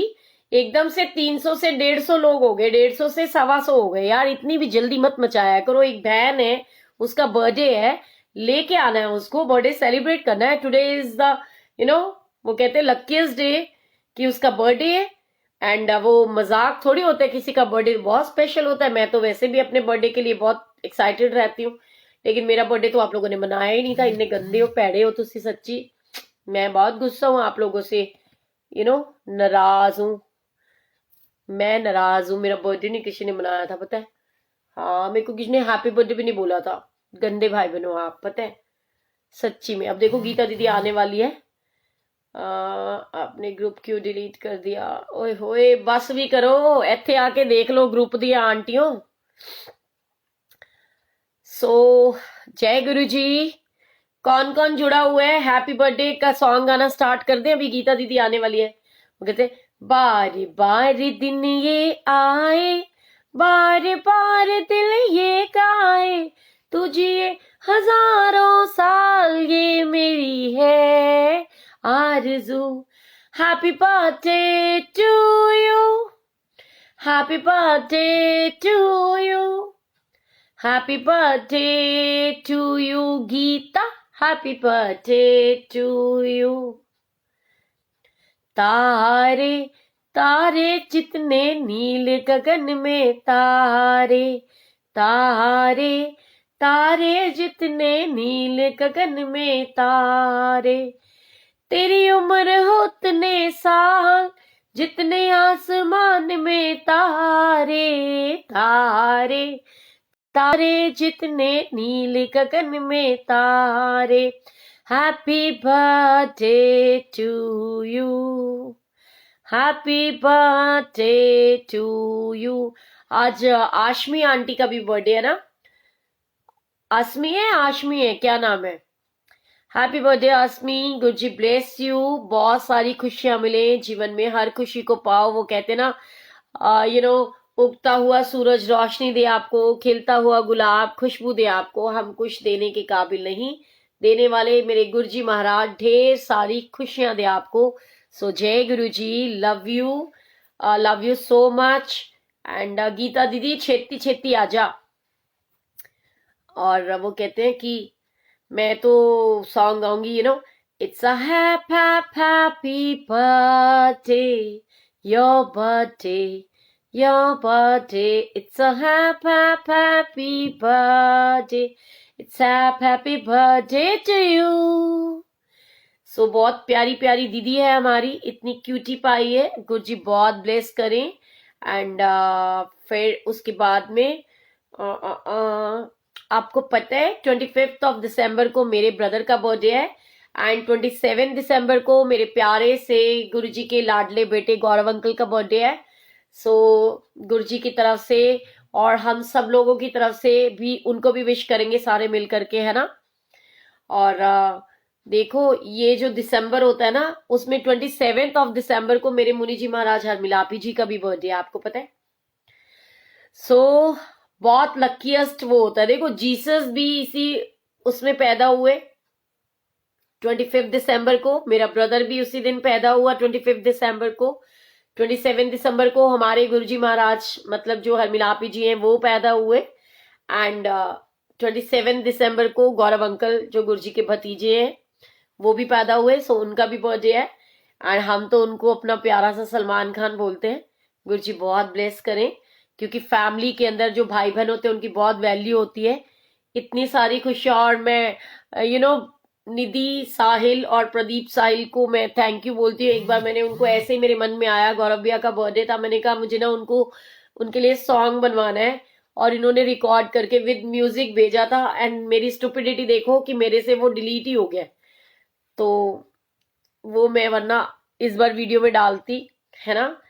एकदम से 300 से 150 लोग हो गए, 150 से 125 हो गए। यार इतनी भी जल्दी मत मचाया करो, एक बहन है, उसका बर्थडे है, लेके आना है उसको, बर्थडे सेलिब्रेट करना है। टुडे इज द वो कहते हैं लकीस्ट डे कि उसका बर्थडे है। एंड वो मजाक थोड़ी होता है, किसी का बर्थडे बहुत स्पेशल होता है। मैं तो वैसे भी अपने बर्थडे के लिए बहुत एक्साइटेड रहती हूँ, लेकिन मेरा बर्थडे तो आप लोगों ने मनाया ही नहीं था। इतने गंदे हो, पैड़े हो तुसी सच्ची। मैं बहुत गुस्सा हूँ आप लोगों से, नाराज हूँ। मैं नाराज हूँ, मेरा बर्थडे नहीं किसी ने मनाया था, पता है। हाँ, मेरे को किसी ने हैप्पी बर्थडे भी नहीं बोला था। गंदे भाई बहनों आप, पता है सच्ची में। अब देखो गीता दीदी आने वाली है। आपने ग्रुप क्यों डिलीट कर दिया? ओए होए, बस भी करो, इथे आके देख लो ग्रुप दिया आंटियों। सो जय गुरु जी। कौन कौन जुड़ा हुआ है? हैप्पी बर्थडे का सॉन्ग गाना स्टार्ट कर दें, अभी गीता दीदी आने वाली है। वो कहते बार बार दिन ये आए, बार बार दिल ये गाए, तुझे हजारों साल ये मेरी है आरज़ू। Happy birthday to you, happy birthday to you, happy birthday to you Geeta, happy birthday to you. तारे तारे जितने नील गगन में, तारे तारे तारे जितने नील गगन में, तारे तेरी उम्र हो उतने साल जितने आसमान में, तारे तारे तारे जितने नील गगन में, तारे। Happy birthday to you, happy birthday to you. आज आशमी आंटी का भी बर्थडे है ना? आसमी है, आशमी है, क्या नाम है? हैप्पी बर्थडे आसमी, गुड जी ब्लेस यू। बहुत सारी खुशियां मिले जीवन में, हर खुशी को पाओ। वो कहते ना उगता हुआ सूरज रोशनी दे आपको, खिलता हुआ गुलाब खुशबू दे आपको। हम कुछ देने के काबिल नहीं, देने वाले मेरे गुरुजी महाराज ढेर सारी खुशियां दे आपको। सो जय गुरु जी, love you so much. And Geeta दीदी छेती छेती आजा। और वो कहते हैं कि मैं तो सॉन्ग गाऊंगी, it's a happy birthday, your birthday, your birthday, it's a happy birthday, it's happy birthday to you. So बहुत प्यारी प्यारी दीदी है हमारी, इतनी क्यूटी पाई है, गुरुजी बहुत ब्लेस करें। एंड फिर उसके बाद में आपको पता है 25 ऑफ दिसंबर को मेरे ब्रदर का बर्थडे है, एंड 27 दिसंबर को मेरे प्यारे से गुरुजी के लाडले बेटे गौरव अंकल का बर्थडे है। सो गुरुजी की तरफ से और हम सब लोगों की तरफ से भी उनको भी विश करेंगे सारे मिल करके, है ना। और देखो ये जो दिसंबर होता है ना, उसमें 27 ऑफ दिसंबर को मेरे मुनि जी महाराज हरमिलापी जी का भी बर्थडे है, आपको पता है। सो बहुत लकीएस्ट वो होता है। देखो जीसस भी इसी उसमें पैदा हुए 25 दिसंबर को, मेरा ब्रदर भी उसी दिन पैदा हुआ 25 दिसंबर को। 27 दिसंबर को हमारे गुरुजी महाराज मतलब जो हरमिलापी जी हैं वो पैदा हुए। एंड 27 दिसंबर को गौरव अंकल जो गुरुजी के भतीजे हैं वो भी पैदा हुए। सो उनका भी बर्थडे है, एंड हम तो उनको अपना प्यारा सा सलमान खान बोलते हैं। गुरुजी बहुत ब्लेस करें, क्योंकि फैमिली के अंदर जो भाई बहन होते हैं उनकी बहुत वैल्यू होती है। इतनी सारी खुशियां, और मैं निधि साहिल और प्रदीप साहिल को मैं थैंक यू बोलती हूँ। एक बार मैंने उनको ऐसे ही मेरे मन में आया, गौरव भैया का बर्थडे था, मैंने कहा मुझे ना उनको उनके लिए सॉन्ग बनवाना है, और इन्होंने रिकॉर्ड करके विद म्यूजिक भेजा था। एंड मेरी स्टुपिडिटी देखो कि मेरे से वो डिलीट ही हो गया, तो वो मैं वरना इस बार वीडियो में डालती, है ना।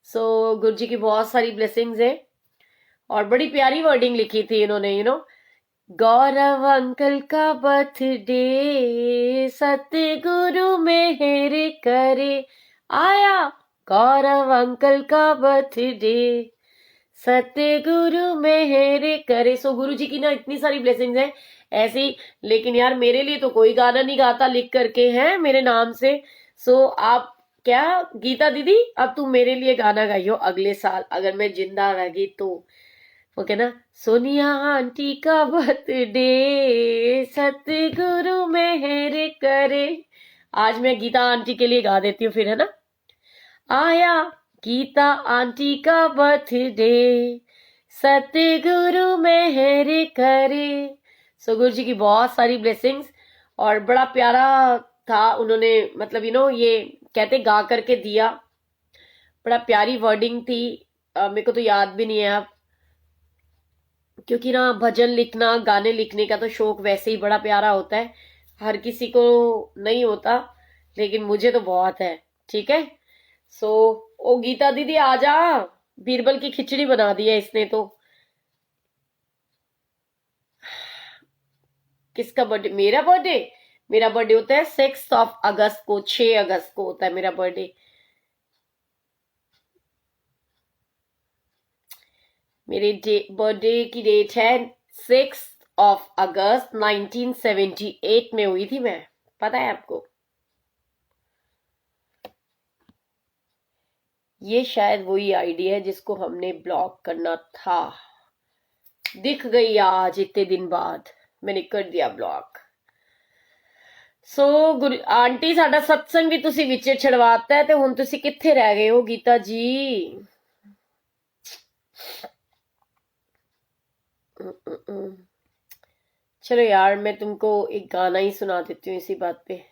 सो गुरुजी की बहुत सारी ब्लेसिंग्स है, और बड़ी प्यारी वर्डिंग लिखी थी इन्होंने, गौरव अंकल का बर्थडे, सतगुरु मेहर करे आया, गौरव अंकल का बर्थडे, सतगुरु मेहर करे। सो गुरु जी की ना इतनी सारी ब्लेसिंग्स हैं ऐसे ही। लेकिन यार मेरे लिए तो कोई गाना नहीं गाता लिख करके है मेरे नाम से। सो आप क्या गीता दीदी, अब तुम मेरे लिए गाना गाइयो अगले साल, अगर मैं जिंदा रही तो। ओके ना, सोनिया आंटी का बर्थडे, सतगुरु मेहर करे। आज मैं गीता आंटी के लिए गा देती हूँ फिर, है ना। आया गीता आंटी का बर्थडे, सतगुरु मेहर करे। सो गुरु जी की बहुत सारी ब्लेसिंग्स, और बड़ा प्यारा था उन्होंने, मतलब ये कहते गा करके दिया, बड़ा प्यारी वर्डिंग थी। मेरे को तो याद भी नहीं है अब, क्योंकि ना भजन लिखना, गाने लिखने का तो शौक वैसे ही बड़ा प्यारा होता है, हर किसी को नहीं होता, लेकिन मुझे तो बहुत है। ठीक है। सो ओ गीता दीदी आजा, बीरबल की खिचड़ी बना दी है इसने तो। किसका बर्थडे? मेरा बर्थडे। मेरा बर्थडे होता है 6 अगस्त को, 6 अगस्त को होता है मेरा बर्थडे। मेरे बर्थडे की डेट है 6 अगस्त 1978 में हुई थी मैं, पता है आपको? ये शायद वही आईडी है जिसको हमने ब्लॉक करना था। दिख गई आज इतने दिन बाद, मैंने कर दिया ब्लॉक। सो गुरु आंटी, साडा सत्संग भी तुसी विच छड़वाता है, तो हुण तुसी कित्थे रह गए हो गीता जी? चलो यार, मैं तुमको एक गाना ही सुना देती हूँ इसी बात पे।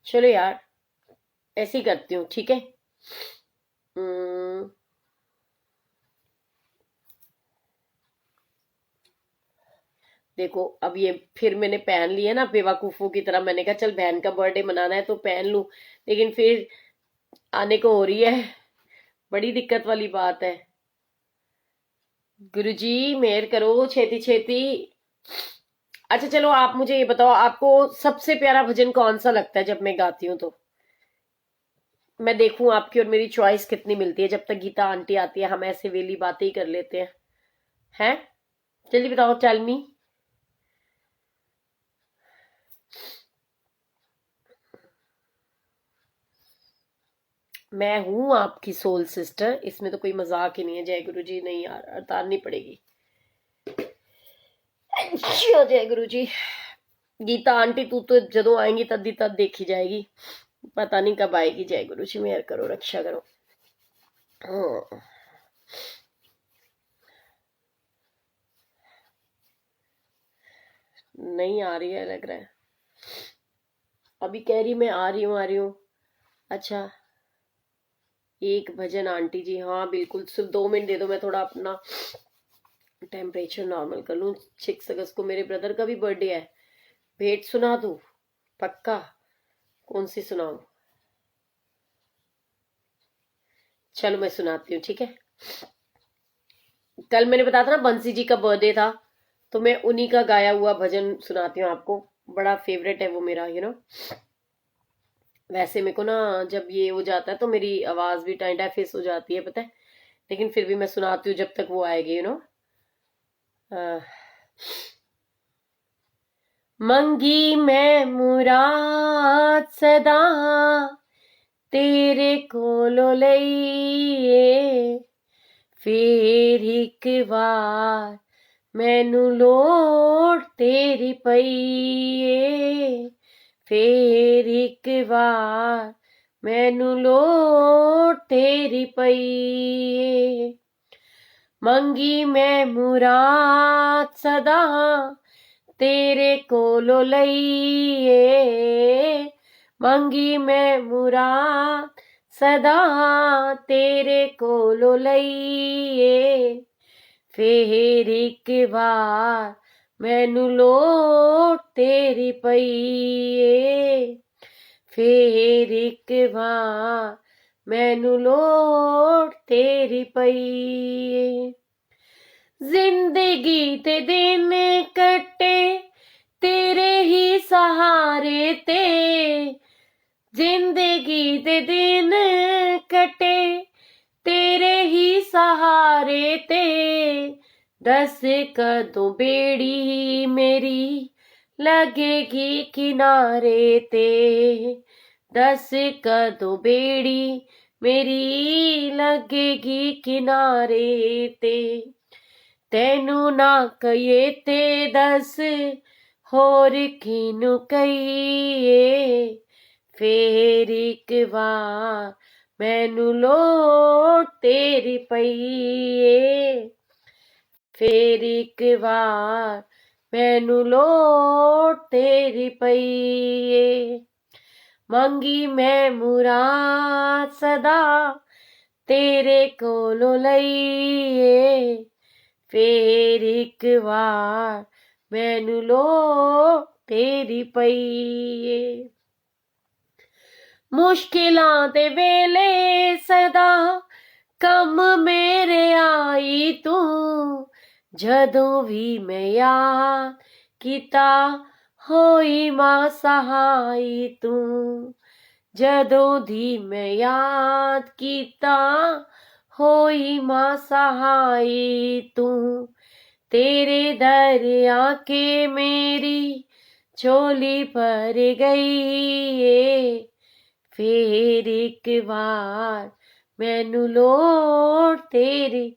चलो यार, ऐसे ही करती हूँ, ठीक है। देखो, अब ये फिर मैंने पहन लिया ना बेवकूफों की तरह। मैंने कहा चल बहन का बर्थडे मनाना है तो पहन लूं, लेकिन फिर आने को हो रही है, बड़ी दिक्कत वाली बात है। गुरुजी मेहर करो, छेती छेती। अच्छा चलो, आप मुझे ये बताओ, आपको सबसे प्यारा भजन कौन सा लगता है जब मैं गाती हूँ तो? मैं देखूं आपकी और मेरी चॉइस कितनी मिलती है। जब तक गीता आंटी आती है हम ऐसे वेली बातें ही कर लेते हैं, हैं? जल्दी बताओ, टेल मी। मैं हूं आपकी सोल सिस्टर, इसमें तो कोई मजाक ही नहीं है। जय गुरु जी। नहीं यार, उतारनी पड़ेगी। जय गुरु जी। गीता आंटी तू तो जदों आएंगी तद तद देखी जाएगी, पता नहीं कब आएगी। जय गुरु जी, मेहर करो, रक्षा करो। नहीं आ रही है लग रहा है। अभी कह रही मैं आ रही हूँ, आ रही हूँ। अच्छा, एक भजन आंटी जी, हाँ बिल्कुल, सिर्फ 2 मिनट दे दो, मैं थोड़ा अपना टेम्परेचर नॉर्मल कर लूँ। 6 अगस्त को मेरे ब्रदर का भी बर्थडे है। भेंट सुना दूँ? पक्का? कौन सी सुनाऊं? चलो मैं सुनाती हूँ, ठीक है। कल मैंने बताया था ना बंसी जी का बर्थडे था, तो मैं उन्हीं का गाया हुआ भजन सुनाती हूँ आपको। बड़ा फेवरेट है वो मेरा, वैसे मेरे को ना जब ये हो जाता है तो मेरी आवाज भी टाइफिस हो जाती है, पता है, लेकिन फिर भी मैं सुनाती हूँ जब तक वो आएगी, मंगी मैं मुराद सदा तेरे कोलों लईए, फिर एक बार मैनू लोड़ तेरी पईए, फिर एक बार मैनू लोड़ तेरी पईए। मंगी मैं मुराद सदा तेरे कोलों लईए, मंगी मैं मुराद सदा तेरे कोलों लईए, फिर एक बार मैनू लोड़ तेरी पईए, फिर एक बार मैनू लोड़ तेरी पईए। जिंदगी ते दिन कटे तेरे ही सहारे ते, जिंदगी ते दिन कटे तेरे ही सहारे ते, दस कदों बेड़ी मेरी लगेगी किनारे ते, दस कदों बेड़ी मेरी लगेगी किनारे ते तेनू ना कहिए ते दस होर किनू कहिए फेर एक बार मैनू लोड़ तेरी पईए फेर एक बार मैनू लोड़ तेरी पईए मंगी मैं मुराद सदा तेरे कोलों लईए फेर एक बार मैनू लोड़ तेरी पईए मुश्किलां दे वेले सदा कम मेरे आई तू जदों भी मैं याद कीता होई मां सहाई तू जदों दी मैं याद कीता होई मां सहाई तू तेरे दर आके मेरी झोली भर गई फेर एक बार मैनू लोड़ तेरी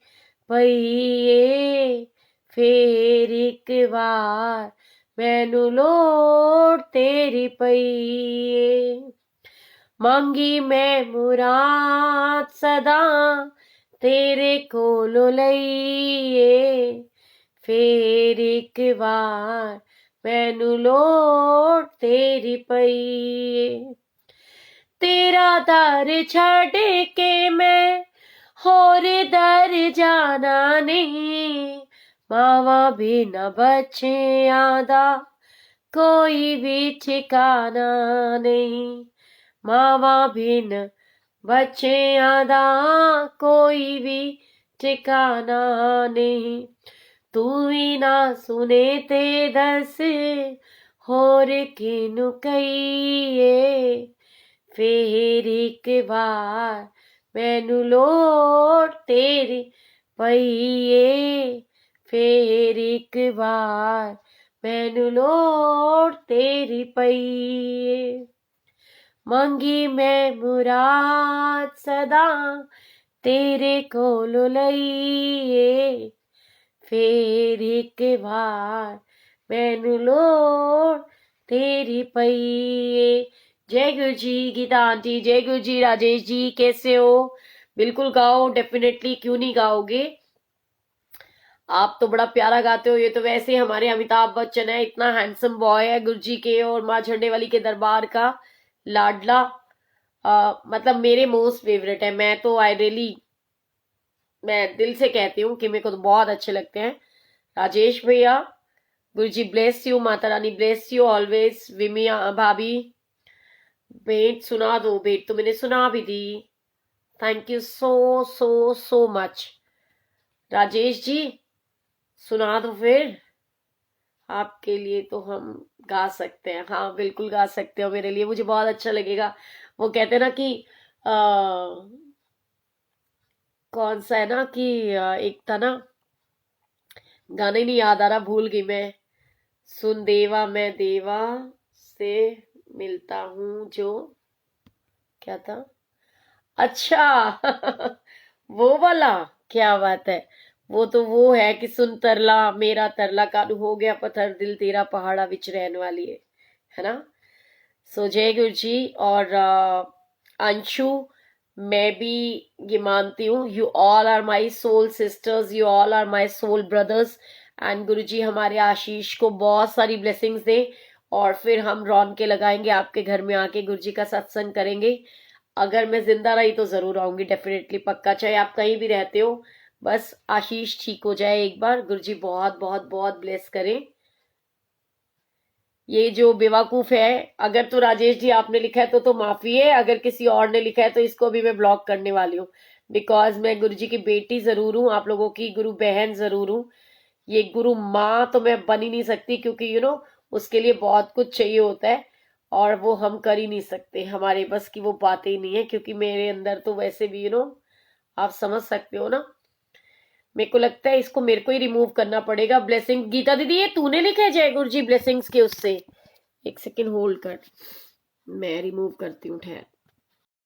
पईए फेर एक बार मैनू लोड़ तेरी पईए मांगी मैं मुराद सदा तेरे कोलों लईए फेर एक बार मैनू लोड़ तेरी पईए तेरा दर छड़ के मैं होर दर जाना नहीं मावा भी न बच्चियां दा कोई भी ठिकाना नहीं मावा भी न बच्चियां दा कोई भी ठिकाना नहीं तू ही ना सुने ते दस होर किनू कहिए फेर एक बार मैनू लोड़ तेरी पईए फेर एक बार मैनू लोड़ तेरी पईए मंगी मैं मुराद सदा तेरे कोलों लईए फेर एक बार मैनू लोड़ तेरी पईए। जय गुरु जी गीता आंटी, जय गुरु जी राजेश जी, कैसे हो? बिल्कुल गाओ, डेफिनेटली, क्यों नहीं गाओगे? आप तो बड़ा प्यारा गाते हो। ये तो वैसे हमारे अमिताभ बच्चन है, इतना हैंडसम बॉय है, गुरु जी के और माँ झंडे वाली के दरबार का लाडला। मतलब मेरे मोस्ट फेवरेट है। मैं तो मैं दिल से कहती हूँ कि मेरे को तो बहुत अच्छे लगते हैं राजेश भैया। गुरु जी bless you, Mata Rani bless you always. Vimiya भाभी भेंट सुना दो। भेंट तो मैंने सुना भी दी। Thank you so so so much Rajesh ji, सुना दो फिर। आपके लिए तो हम गा सकते हैं। हाँ बिल्कुल गा सकते हो मेरे लिए, मुझे बहुत अच्छा लगेगा। वो कहते हैं ना कि कौन सा है ना कि एक था ना गाना, ही नहीं याद आ रहा, भूल गई मैं। सुन देवा मैं देवा से मिलता हूँ जो, क्या था? अच्छा वो वाला, क्या बात है। वो है कि सुन तरला मेरा तरला कानू हो गया पत्थर दिल तेरा पहाड़ा विच रहने वाली है ना। सो जय गुरु जी। और अंशु, मैं भी ये मानती हूँ, you all are my soul sisters, you all are my soul brothers. And Guru ji हमारे आशीष को बहुत सारी ब्लेसिंग्स दे, और फिर हम रौनके लगाएंगे आपके घर में आके, गुरु जी का सत्संग करेंगे। अगर मैं जिंदा रही तो जरूर आऊंगी, डेफिनेटली, पक्का, चाहे आप कहीं भी रहते हो। बस आशीष ठीक हो जाए एक बार, गुरुजी बहुत बहुत बहुत ब्लेस करें। ये जो बेवकूफ है, अगर तो राजेश जी आपने लिखा है तो माफी है, अगर किसी और ने लिखा है तो इसको भी मैं ब्लॉक करने वाली हूँ। बिकॉज मैं गुरुजी की बेटी जरूर हूँ, आप लोगों की गुरु बहन जरूर हूँ। ये गुरु माँ तो मैं बन ही नहीं सकती, क्योंकि उसके लिए बहुत कुछ चाहिए होता है, और वो हम कर ही नहीं सकते, हमारे बस की वो बातें ही नहीं है। क्योंकि मेरे अंदर तो वैसे भी आप समझ सकते हो ना। मेरे को लगता है इसको मेरे को ही रिमूव करना पड़ेगा। ब्लेसिंग गीता दीदी, ये तूने लिखा है जय गुरु जी ब्लेसिंग्स के उससे? एक सेकेंड होल्ड कर, मैं रिमूव करती हूँ, ठहर।